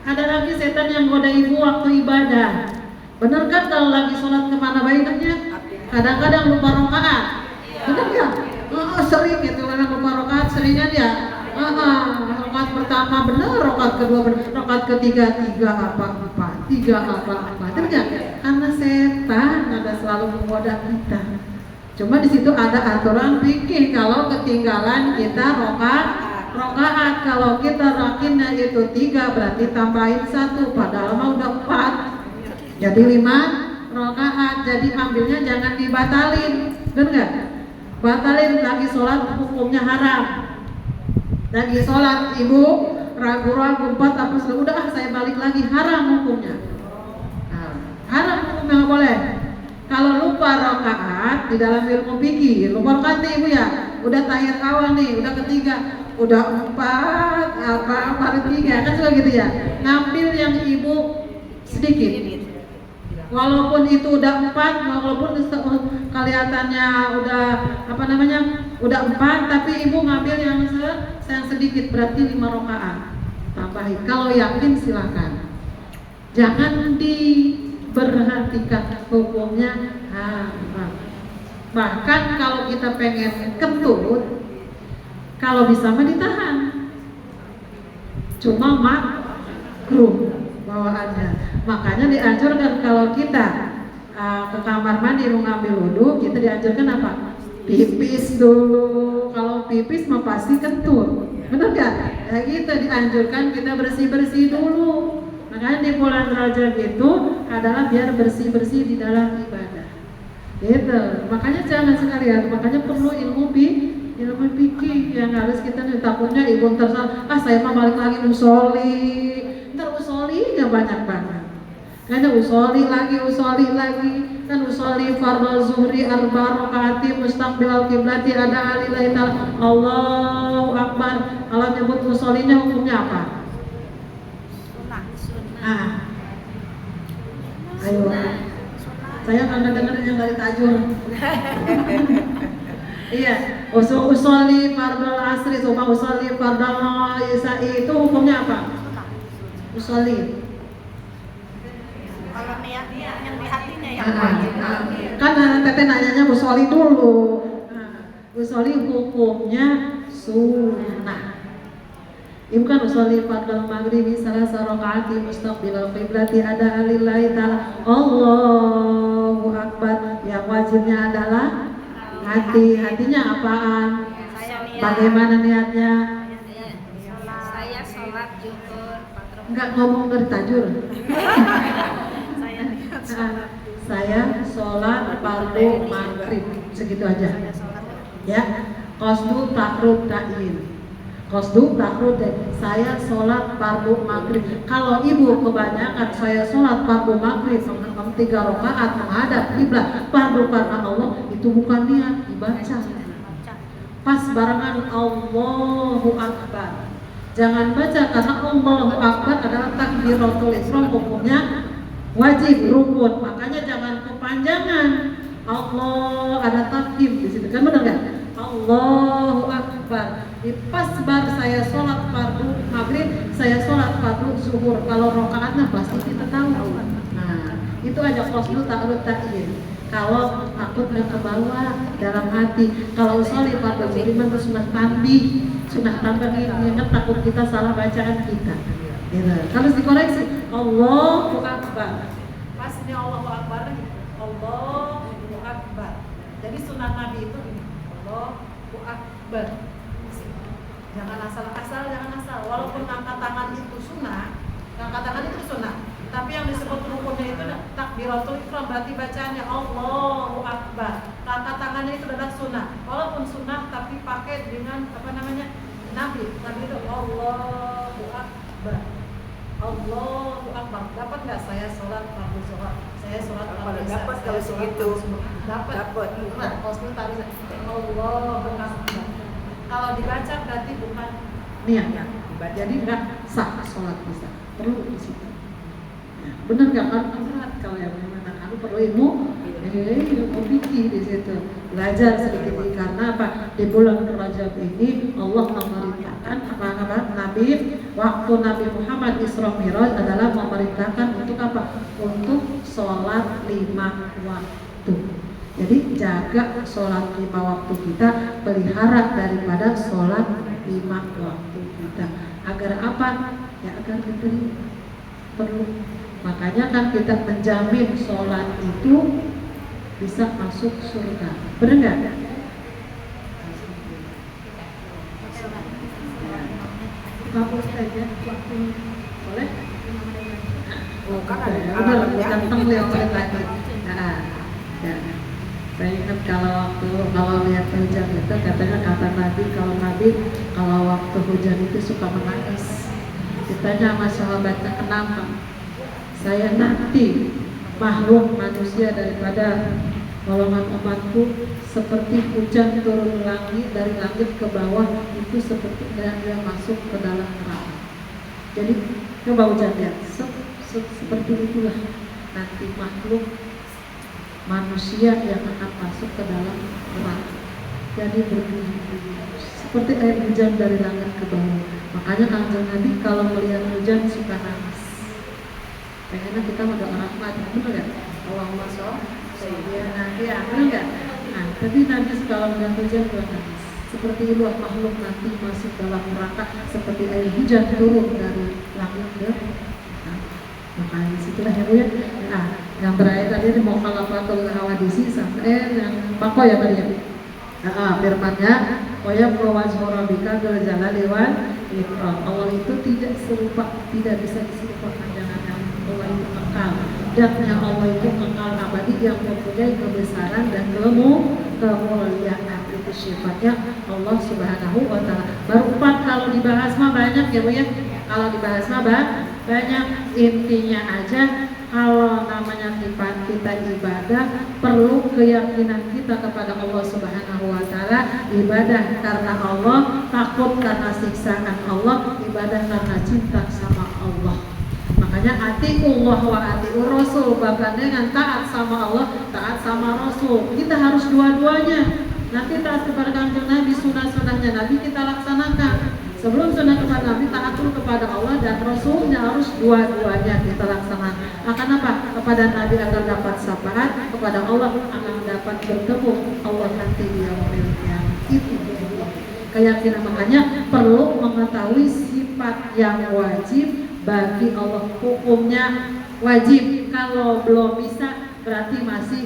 Ada lagi setan yang goda ibu waktu ibadah. Bener kan kalau lagi sholat kemana baiknya? Kadang-kadang lupa rakaat. Bener nggak? Sering gitu, karena lupa rakaat seringan ya. Rakaat pertama benar, rakaat kedua benar, rakaat ketiga 3 apa 4, betul nggak? Karena setan ada selalu menggoda kita. Cuma di situ ada aturan fikih, kalau ketinggalan kita rakaat, kalau kita rakinnya itu 3 berarti tambahin 1, padahal mah udah 4, jadi 5 rakaat. Jadi ambilnya jangan dibatalin, benar nggak? Batalin lagi sholat hukumnya haram. Lagi sholat ibu ragu-ragu 4 apa udah saya balik lagi, haram hukumnya. Haram hukumnya nggak boleh. Kalau lupa rakaat di dalam ilmu fikih, lupa rakaat nih ibu ya, udah tahiyat awal nih, udah ketiga, udah 4 apa 3 kan suka gitu ya. Ngambil yang ibu sedikit. Walaupun itu udah 4, walaupun kelihatannya udah udah 4, tapi ibu ngambil yang sedikit, berarti 5 rakaat tambahin. Kalau yakin silakan, jangan diperhatikan hukumnya haram. Bahkan kalau kita pengen kentut, kalau bisa mah ditahan, cuma makruh bawaannya. Makanya dianjurkan kalau kita ke kamar mandi mau ngambil wudhu, kita dianjurkan apa? Pipis dulu. Kalau pipis mah pasti kentut, benar nggak? Ya kita dianjurkan kita bersih dulu. Makanya di bulan Rajab itu adalah biar bersih di dalam ibadah. Gitu. Makanya jangan sekalian, makanya perlu ilmu fikih yang harus kita takutnya ibu tersalah. Saya mah balik lagi usoli. Ntar usolinya banyak banget. Karena usoli lagi kan usoli fardhu zuhri arba rakaati mustaqbilal qiblati ada alillahi ta'ala Allahu akbar. Kalau nyebut usolinya hukumnya apa? Sunnah. Ayo. Saya kalau dengar yang dari tajur. Iya, usoli fardhu asri sama usoli fardhu isya'i itu hukumnya apa? Usoli. Kalau niatnya yang di hatinya yang kan teteh nanyanya usoli dulu. Usoli hukumnya sunnah. Ibu kan usoli fardhu maghribi salah rakaati mustaqbilal qiblati ada alillahi ta'ala Allahu akbar. Yang wajibnya adalah hatinya apaan? Bagaimana niatnya? Saya sholat zuhur. Enggak ngomong dari tajur. Saya sholat fardhu maghrib, segitu aja. Ya, qasdu takrub ta'in. Saya sholat fardhu maghrib. Kalau ibu kebanyakan saya sholat fardhu maghrib 3 rakaat menghadap kiblat fardhu karena Allah, itu bukan niat, dibaca. Pas barengan Allahu akbar. Jangan baca karena Allahu akbar adalah takbiratul ihram, hukumnya wajib rukun. Makanya jangan kepanjangan. Allah ada takbir di situ, kan benar enggak? Allahu akbar. Di pas bar saya sholat fardhu maghrib, saya sholat fardhu zuhur. Kalau rakaatnya pasti kita tahu. Nah, itu aja qasdu ta'arud ta'in. Kalau takut nggak ke bawah dalam hati. Kalau sholat fardhu zuhur itu sunnah tambah ingat takut kita salah bacaan kita. Gitu. Harus dikoreksi. Allahu akbar. Pas ini Allahu akbar lagi. Allahu akbar. Jadi sunnah Nabi itu Allahu akbar. Jangan asal. Walaupun angkat tangan itu sunnah, tapi yang disebut rukunnya itu takbiratul ihram, berarti bacaannya Allahu akbar. Angkat tangannya itu adalah sunnah. Walaupun sunnah tapi pakai dengan Nabi itu Allahu akbar. Allahu akbar. Dapat nggak saya sholat fardhu zuhur? Saya sholat fardhu isya. Dapat kalau segitu. Dapat. Nah, qasdu ta'arud Allahu akbar. Kalau dibaca berarti bukan niat. Jadi nggak sah sholat bisa. Perlu di situ. Benar nggak kan? Kalau yang mana? Aku perlu ilmu fikih di situ. Belajar sedikit karena apa? Di bulan Rajab ini Allah memerintahkan Nabi waktu Nabi Muhammad Isra Mi'raj adalah memerintahkan untuk apa? Untuk sholat 5 waktu. Jadi jaga sholat 5 waktu kita, pelihara daripada sholat 5 waktu kita. Agar apa? Ya agar diberi perlu. Makanya kan kita menjamin sholat itu bisa masuk surga. Benar nggak? Hapus saja waktu boleh? Oh kan ada ganteng lihat lagi. Nah, saya ingat kalau lihat hujan itu katanya kata Nabi kalau waktu hujan itu suka menangis. Ditanya sama sahabatnya kenapa? Saya nanti makhluk manusia daripada golongan umatku seperti hujan turun dari langit ke bawah, itu seperti dia masuk ke dalam neraka. Jadi coba hujan lihat, seperti itulah nanti makhluk manusia yang akan masuk ke dalam neraka. Jadi berbunyi seperti air hujan dari langit ke bawah. Makanya Kanjeng Nabi kalau melihat hujan suka nangis. Pengennya kita mendoa rahmat, benar nggak? Allahumma sholli ya, benar nggak? Nah, tapi nanti kalau melihat hujan suka nangis. Seperti itu makhluk nanti masuk dalam neraka seperti air hujan turun dari langit ke. Maka disitulah ya Bu ya. Nah, yang terakhir tadi mukhalafatul hawadisi sampai yang bako ya tadi ya. Firman-Nya wa yabqa wajhu rabbika dzul jalali wal ikram. Allah itu tidak serupa, tidak bisa diserupakan dengan yang Allah itu kekal. Dan yang Allah itu kekal abadi yang mempunyai kebesaran dan kemuliaan. Itu sifatnya Allah Subhanahu wa taala. Baru 4 kalau dibahas mah banyak ya Bu ya. Kalau dibahas mah banyak, intinya aja kalau namanya kita ibadah perlu keyakinan kita kepada Allah Subhanahu wa taala, ibadah karena Allah, takut karena siksaan Allah, ibadah karena cinta sama Allah. Makanya atiullah wa atiur rasul, bahkan dengan taat sama Allah, taat sama Rasul. Kita harus dua-duanya. Nanti taat kepada Kanjeng Nabi, sunah-sunahnya Nabi kita laksanakan. Sebelum sunnah kepada Nabi, taat dulu kepada Allah dan Rasulnya, harus dua-duanya kita laksanakan. Akan apa? Kepada Nabi agar dapat syafaat, kepada Allah agar dapat bertemu Allah nanti di yaumil qiyamah. Itu keyakinan. Makanya perlu mengetahui sifat yang wajib bagi Allah, hukumnya wajib. Kalau belum bisa berarti masih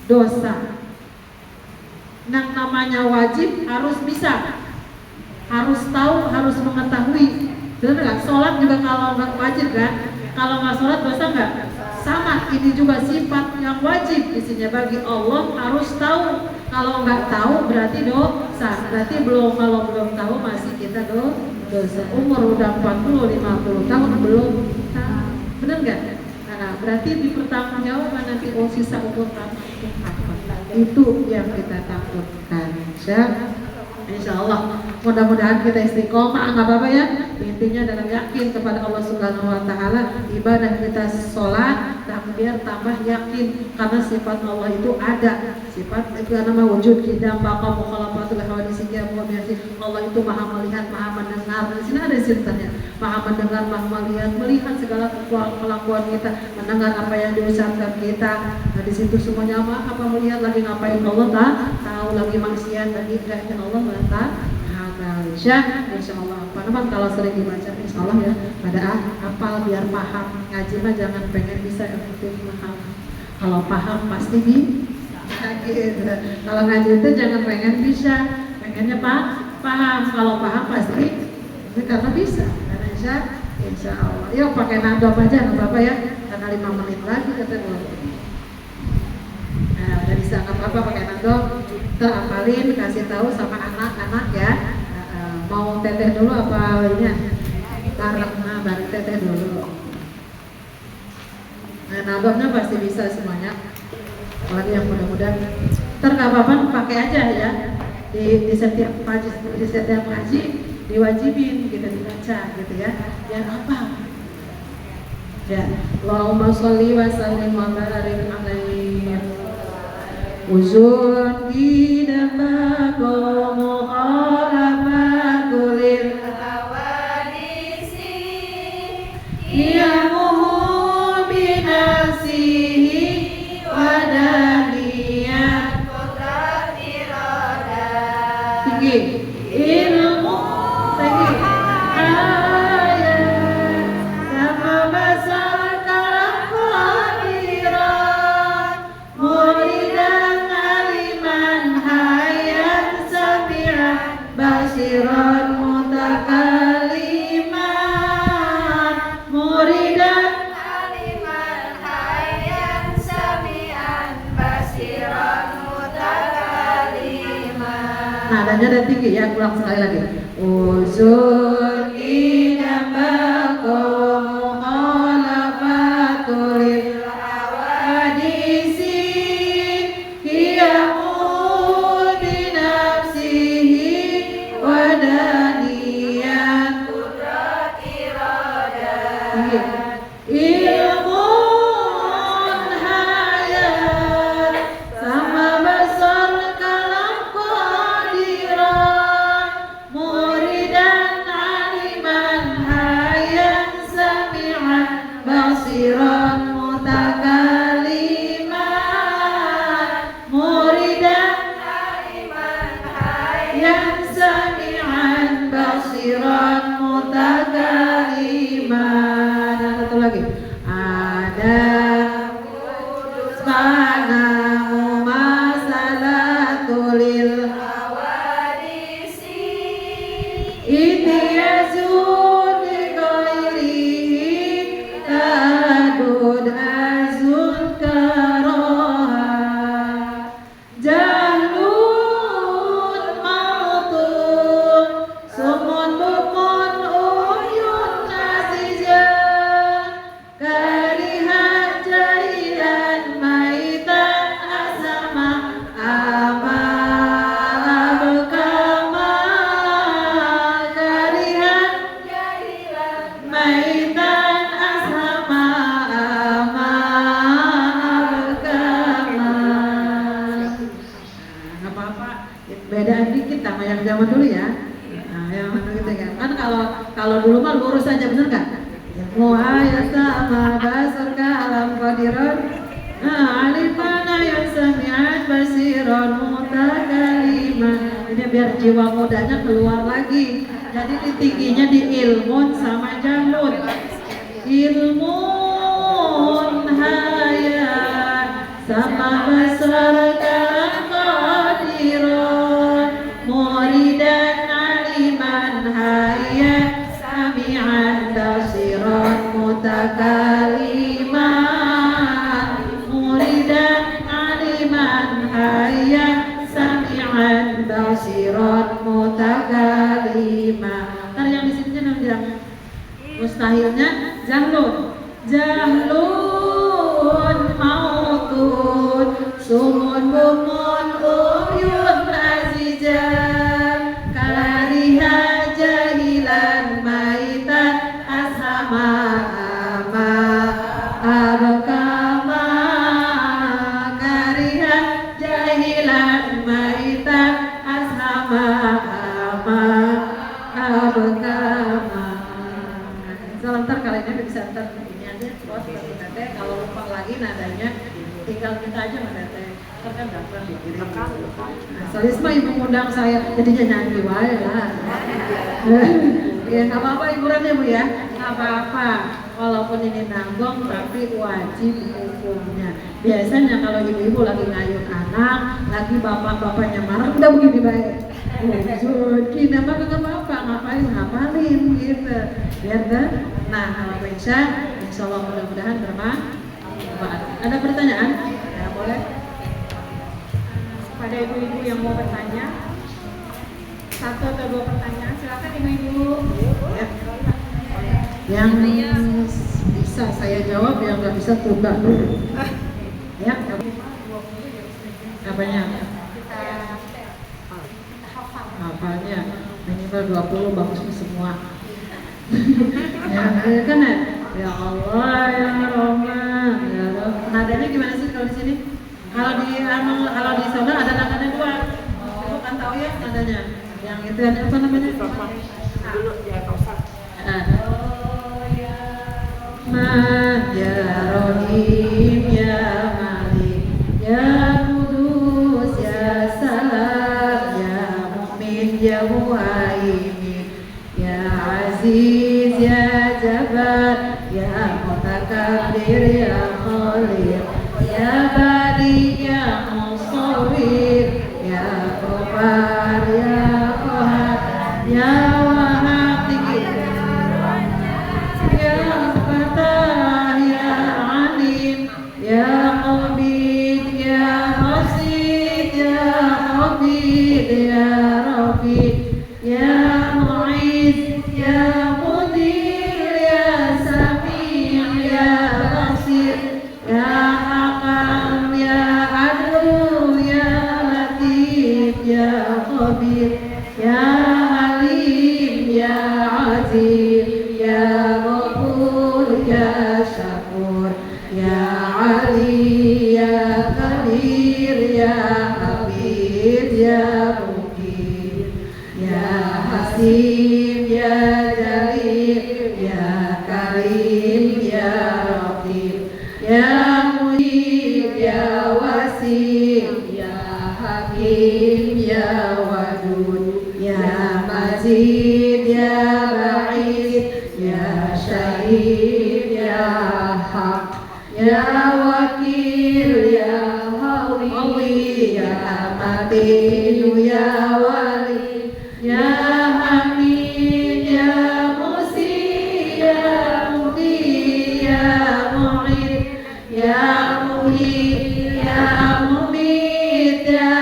dosa. Nah, namanya wajib harus bisa, harus tahu, harus mengetahui. Benar nggak? Sholat juga kalau nggak wajib kan? Kalau nggak sholat dosa nggak? Sama. Ini juga sifat yang wajib isinya bagi Allah, harus tahu. Kalau nggak tahu berarti dosa. Berarti kalau belum tahu masih kita dosa. Umur udah 40-50 tahun belum tahu. Benar nggak? Nah, berarti dipertanggungjawabkan nanti sisa umur kamu apa? Itu yang kita takutkan. Insya Allah mudah-mudahan kita istiqomah, nggak apa-apa ya. Intinya dalam yakin kepada Allah Subhanahu wa taala, ibadah kita sholat, biar tambah yakin karena sifat Allah itu ada. Sifat itu nama wujud kita, baqa mukhalafatul hawadisi. Allah itu maha melihat, maha mendengar. Di sini ada ceritanya. Maha mendengar, maha melihat segala kelakuan kita, mendengar apa yang diucapkan kita. Nah, di situ semuanya apa melihat lagi ngapain Allah tahu, lagi maksiat lagi enggaknya Allah Insya Allah teman-teman kalau sering dibaca insya Allah ya pada hafal biar paham. Ngaji mah jangan pengen bisa, yang penting paham. Kalau paham pasti bisa gitu. Kalau ngaji itu jangan pengen bisa, pengennya paham. Kalau paham pasti karena bisa. Karena insya Allah. Yuk pakai nadom aja nggak apa-apa ya, karena 5 menit lagi kata gue. Nah, udah bisa nggak apa-apa pakai nadom. Terapalin, kasih tahu sama anak-anak ya. Mau teteh dulu apa ini? Karena baru teteh dulu. Nah, nadomnya pasti bisa semuanya. Apalagi yang mudah-mudahan. Ntar nggak apa-apa pakai aja ya. Di setiap ngaji diwajibin kita dibaca gitu ya. Yang apa? Ya, Allahumma sholli wa sallim wa barik alaihi. Uzun kita bakomu khalafatul hawadisi yamuhu binafsihi wa daniyat qudrat iradah. Tinggi ilmu tinggi ayat sama basar kalam qadirat muridan basiran mutakaliman muridan aliman hayyan sami'an basiran mutakaliman. Nadanya ada tinggi ya, ulang sekali lagi. Uzun idam bakum khalafatul hawadisi hiyamu wadaniyat qudrat iradah ilmun hayat sama basar kalam qadirat muridan aliman mana mumasalatul hawadisi itiyazun bighairihi tadud azun karoha jahlun mautun sumun bukun uyun nasijah karihat jahilan maitan asama ama abkama karihat jahilan maitan asama ama abkama. Nggak apa-apa, bedaan dikit sama yang zaman dulu ya. Nah, yang gitu kan kalau dulu mah lurus aja, bener nggak? Muayasa ma basar kalam qadiran alifana yang sami'at basiran mutakaliman. Ini biar jiwa mudanya keluar lagi. Jadi tingginya di ilmun sama jahlun. Ilmun hayat sama basar kalam qadiran muridan aliman hayat sami'an basiran mutakaliman muridan aliman hayat sami'an basiran mutakaliman. Ntar yang di sini yang mustahilnya jahlun. Jahlun mautun sumun bumun uyun azijah kariha jahilan maitan asama ama abkama kariha jahilan maitan asama ama abkama. Sebentar kali ini bisa ntar ini aja buat kita teh, kalau lupa lagi nadanya tinggal kita aja mana teh. Ntar kan gampang dikirim. Nah, Salisma ibu ngundang saya jadinya nyanyi wae lah. Ya nggak apa-apa hiburannya Bu ya, nggak apa-apa. Walaupun ini nanggung tapi wajib hukumnya. Biasanya kalau ibu-ibu lagi ngayun anak, lagi bapak-bapaknya marah, udah begini baik. Kita mah kagak apa-apa, ngapain ngapalin gitu. Biar deh. Nah, kalau insya Allah mudah-mudahan bermanfaat. Ada pertanyaan? Ya boleh. Pada ibu-ibu yang mau bertanya, 1 atau 2 pertanyaan, silakan ibu-ibu. Ya. Yang bisa saya jawab, yang nggak bisa tunda dulu. Ya. Apanya? Kita hafal. Hafalnya minimal 20 bagus semua. Ya kan ya? Ya Allah ya Rahman ya Rahman. Nadanya gimana sih kalau di sini? Kalau di sana ada nadanya 2. Ibu kan tahu ya nadanya. Yang itu apa namanya? dulu ya Taufan. Man ya Rahim ya Malik ya Kudus ya Salam ya Mu'min ya Muhaimin ya Aziz ya Jabbar ya Mutakabbir ya Khalid ya Badi ya Musawwir ya Ghaffar ya Qahhar ya Wahhab ya Fatah ya Alim ya Qabid ya Qasid ya Qabid ya Rafiq ya Mu'iz ya Mudir ya Sami' ya Basir ya Hakam ya Adlu ya Latif ya Khabir ya Halim ya Aziz ya Ghafur ya Syakur ya Ali ya Qadir ya Habib ya Mukir ya Hasim ya Jalil ya Karim ya Raqib ya Mujib ya Wasi ya Hakim ya Wadud ya Majid ya Ba'id ya Syahid ya Haq ya Wakil ya Mati ya wali ya amin ya musi ya mudi ya mu'id ya muhyi ya mumit ya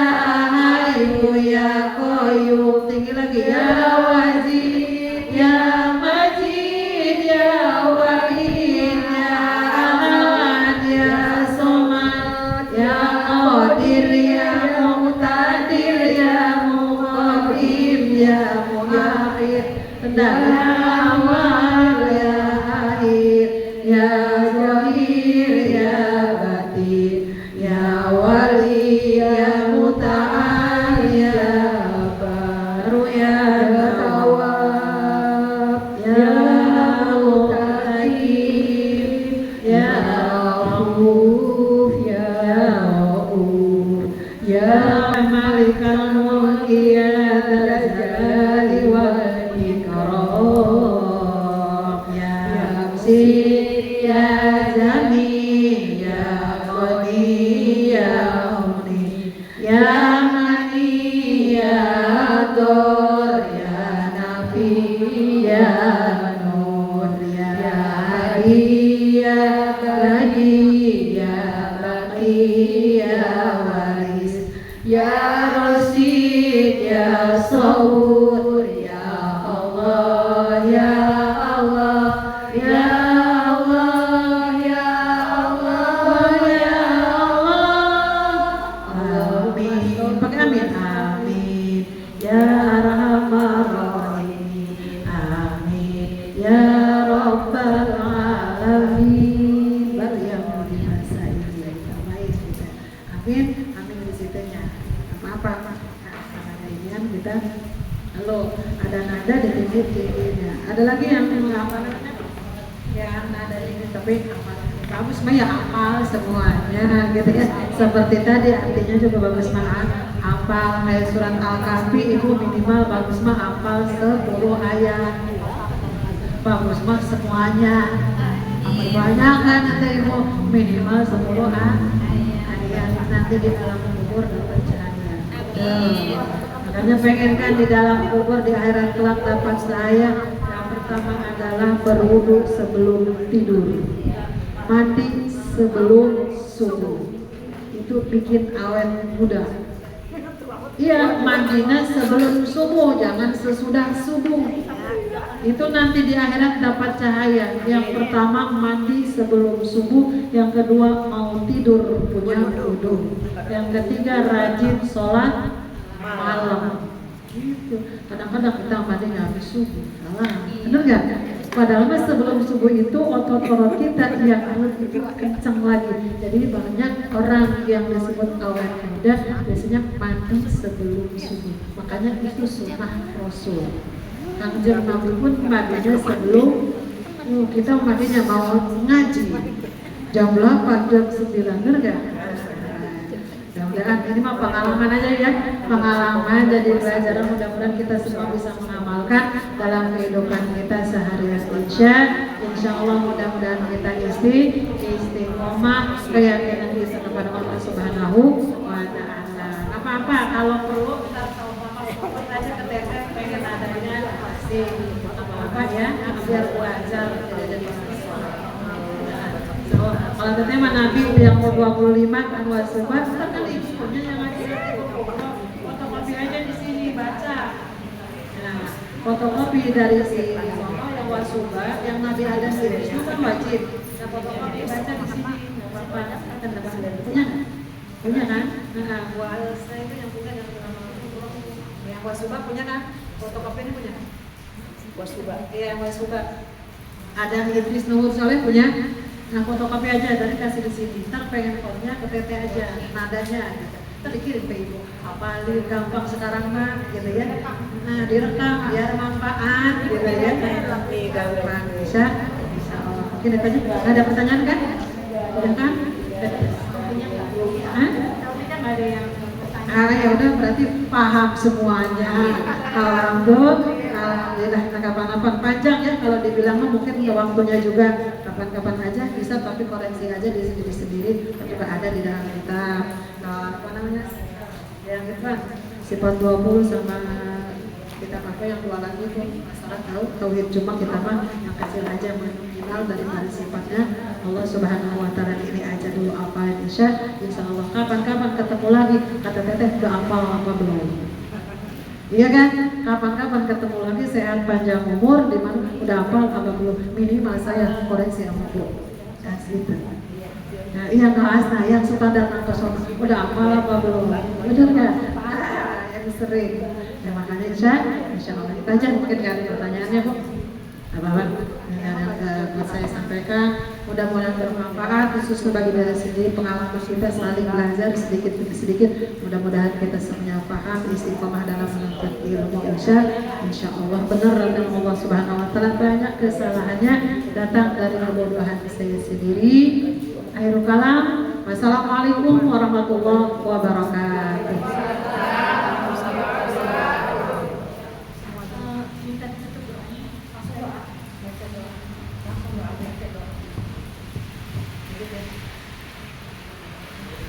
hayyu ya qayyum. Tinggi lagi ya wajid ya majid ya wahid ya ahad ya somad ya qadir ya muqtadir ya muqaddim ya muakhir ya awal ya akhir ya zahir ya batin ya wali ya muta'al ya baru ya tawab ya mutaqim ya rauf ya rauf ya malikal mulki ya dzal jalali wal ikram ya Hamid ya Jamil ya Ghani ya Mughni ya Mani ya Dur ya Nafi ya Nur ya Hadi ya Bani ya Baqi ya Waris ya Rasid ya Sabur ya Allah ya Allah ya Allah ya Allah ya Allah. Amin. Pakai amin. Amin. Ya Arhamar Rahimin. Amin. Ya Rabbal Alamin. Baru yang mau dimasa ini baik kita. Amin. Amin di situnya. Apa-apa. Nah, kita halo, ada nada di tinggi-tingginya. Ada lagi yang apa namanya? Yang nada ini tapi apa? Bagus mah ya hafal semuanya gitu ya. Seperti tadi artinya juga bagus mah hafal kayak surat Al-Kahfi ibu minimal bagus mah hafal 10 ayat. Bagus mah semuanya. Banyak kan nanti ibu minimal 10 ayat nanti di dalam kubur dapat cahaya. Makanya pengen kan di dalam kubur di akhirat kelak dapat cahaya. Yang pertama adalah berwudu sebelum tidur, mandi sebelum subuh, itu bikin awet muda. Iya, mandinya sebelum subuh, jangan sesudah subuh. Itu nanti di akhirat dapat cahaya. Yang pertama mandi sebelum subuh, yang kedua mau tidur punya wudu, yang ketiga rajin sholat malam. Gitu. Kadang-kadang kita mandi habis subuh, salah, bener gak? Padahal mas sebelum subuh itu otot-otot kita yang lebih kencang lagi. Jadi banyak orang yang disebut awet muda biasanya mandi sebelum subuh. Makanya itu sunnah Rasul. Kanjeng Nabi pun mandinya sebelum kita mandinya mau ngaji jam 8, jam 9, bener gak? Mudah-mudahan ini mah pengalaman aja ya, pengalaman jadi pelajaran. Mudah-mudahan kita semua bisa mengamalkan dalam kehidupan kita sehari-hari. Insya Allah mudah-mudahan kita istiqomah keyakinan kita kepada Allah Subhanahu wa Ta'ala. Apa-apa kalau perlu kita tahu apa aja ke TT pengen adanya pasti apa ya biar belajar dari kalau katanya Nabi yang mau 25 kan wasiat kan ibu punya yang ngajar fotokopi aja di sini baca. Nah, fotokopi dari si sono yang wasuba yang Nabi ada sendiri itu kan wajib. Nah, fotokopi baca di sini nggak apa-apa kan dapat punya punya kan? Nah, saya itu yang punya yang wasuba punya kan? Fotokopi ini punya kan? Wasuba. Iya, wasuba. Ada Idris Nuhur Soleh punya. Nah, fotokopi aja tadi kasih di sini. Ntar pengen fotonya ke TT aja, nadanya gitu. Ntar dikirim ke ibu. Apalagi gampang sekarang mah, gitu ya. Nah, direkam biar manfaat, gitu ya. Gampang bisa. Mungkin ditanya. Ada pertanyaan kan? Udah kan? Hah? Ada yang ya udah berarti paham semuanya. Alhamdulillah, kapan-kapan panjang ya kalau dibilang mungkin ke waktunya juga kapan-kapan aja bisa, tapi koreksi aja di sendiri-sendiri juga ada di dalam kitab. Nah, apa namanya? Yang kan? Sifat 20 sama kita pakai yang 2 lagi tuh masalah tauhid, cuma kita mah yang kecil aja minimal daripada sifatnya. Allah Subhanahu wa taala ini aja dulu apa insya Allah kapan-kapan ketemu lagi. Kata teteh udah apal apa belum? Iya kan? Kapan-kapan ketemu lagi sehat panjang umur di mana udah apal apa belum? Minimal saya koreksi sama Bu. Nah, gitu. Nah, iya asna yang suka datang ke sono udah apal apa belum? Benar nggak? Yang sering. Ya makanya insya Allah kita aja mungkin nggak ada pertanyaannya Bu. Apa-apa yang saya sampaikan mudah-mudahan bermanfaat khususnya bagi diri sendiri, pengalaman kita saling belajar sedikit demi sedikit, mudah-mudahan kita semuanya paham istiqomah dalam menuntut ilmu. Insya Allah benar dan Allah Subhanahu wa taala banyak kesalahannya datang dari kebodohan saya sendiri. Akhirul kalam, wassalamualaikum warahmatullahi wabarakatuh.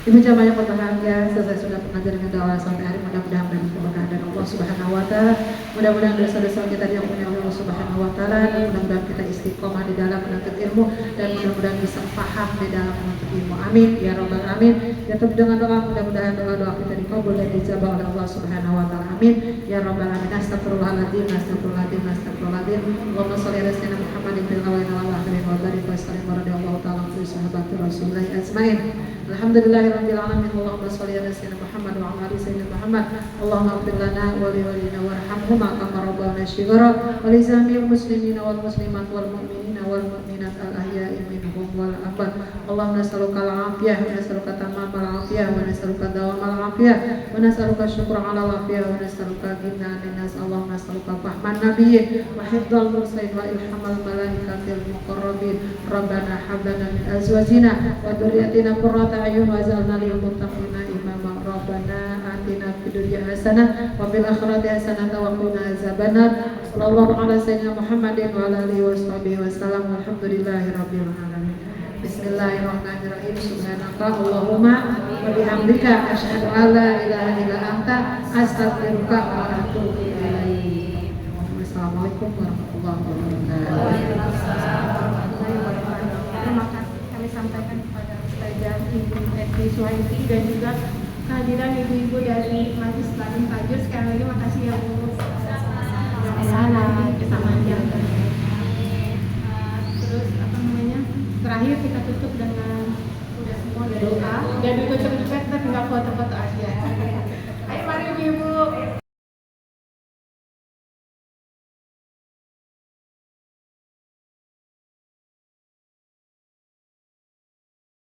Ibu jamaah yang berbahagia, selesai sudah pengajar dengan doa sampai hari, mudah-mudahan banyak keberkahan dari Allah Subhanahu wa taala. Mudah-mudahan dosa-dosa kita diampuni oleh Allah Subhanahu wa taala, dan mudah-mudahan kita istiqomah di dalam menuntut ilmu, dan mudah-mudahan bisa paham di dalam menuntut ilmu. Amin ya rabbal alamin. Ya tutup dengan doa, mudah-mudahan doa-doa kita dikabul dan dijabah oleh Allah Subhanahu wa taala. Amin ya rabbal alamin. Astagfirullahaladzim, astagfirullahaladzim, astagfirullahaladzim. Allahumma shalli ala sayyidina Muhammadin fil awwalina wal akhirin wa barik wa sallim wa radhiyallahu ta'ala an sahabati Rasulullah ajmain. Alhamdulillahirabbil alamin. Allahumma shalli ala sayyidina Muhammad wa ala ali sayyidina Muhammad. Allahumma ighfir lana wa li walidina warhamhuma kama rabbana shighara wa li jami'il muslimina wal muslimat wal mu'minina wal mu'minat al ahya'i minhum wal amwat. Allahumma nas'aluka al-afiyah wa nas'aluka tamamal afiyah wa nas'aluka dawamal afiyah wa nas'aluka syukra 'ala al-afiyah wa nas'aluka ghina 'anil nas. Allahumma nas'aluka fahman nabiyyin wa hifdzal mursalin wa ilhamal malaikatil muqarrabin. Rabbana hab lana min azwajina wa dhurriyyatina qurrata a'yun waj'alna lil muttaqina imama. Rabbana atina fid dunya hasanah wa fil akhirati hasanah wa qina azabannar. Sallallahu ala sayyidina Muhammadin wa ala alihi washabihi wasallam. Walhamdulillahirabbil alamin. Bismillahirrahmanirrahim. Subhanaka Allahumma wa bihamdika asyhadu an la ilaha illa anta astaghfiruka wa atubu ilaik. Wassalamualaikum warahmatullahi wabarakatuh. Terima kasih kami sampaikan kepada Ustazah Ibu Eti Suhaiti dan juga kehadiran ibu-ibu dari Majelis Taklim Fajr. Sekali lagi makasih ya Bu. Sama-sama. Terus terakhir kita tutup dengan udah semua doa dan ditutup juga kita tinggal foto-foto aja.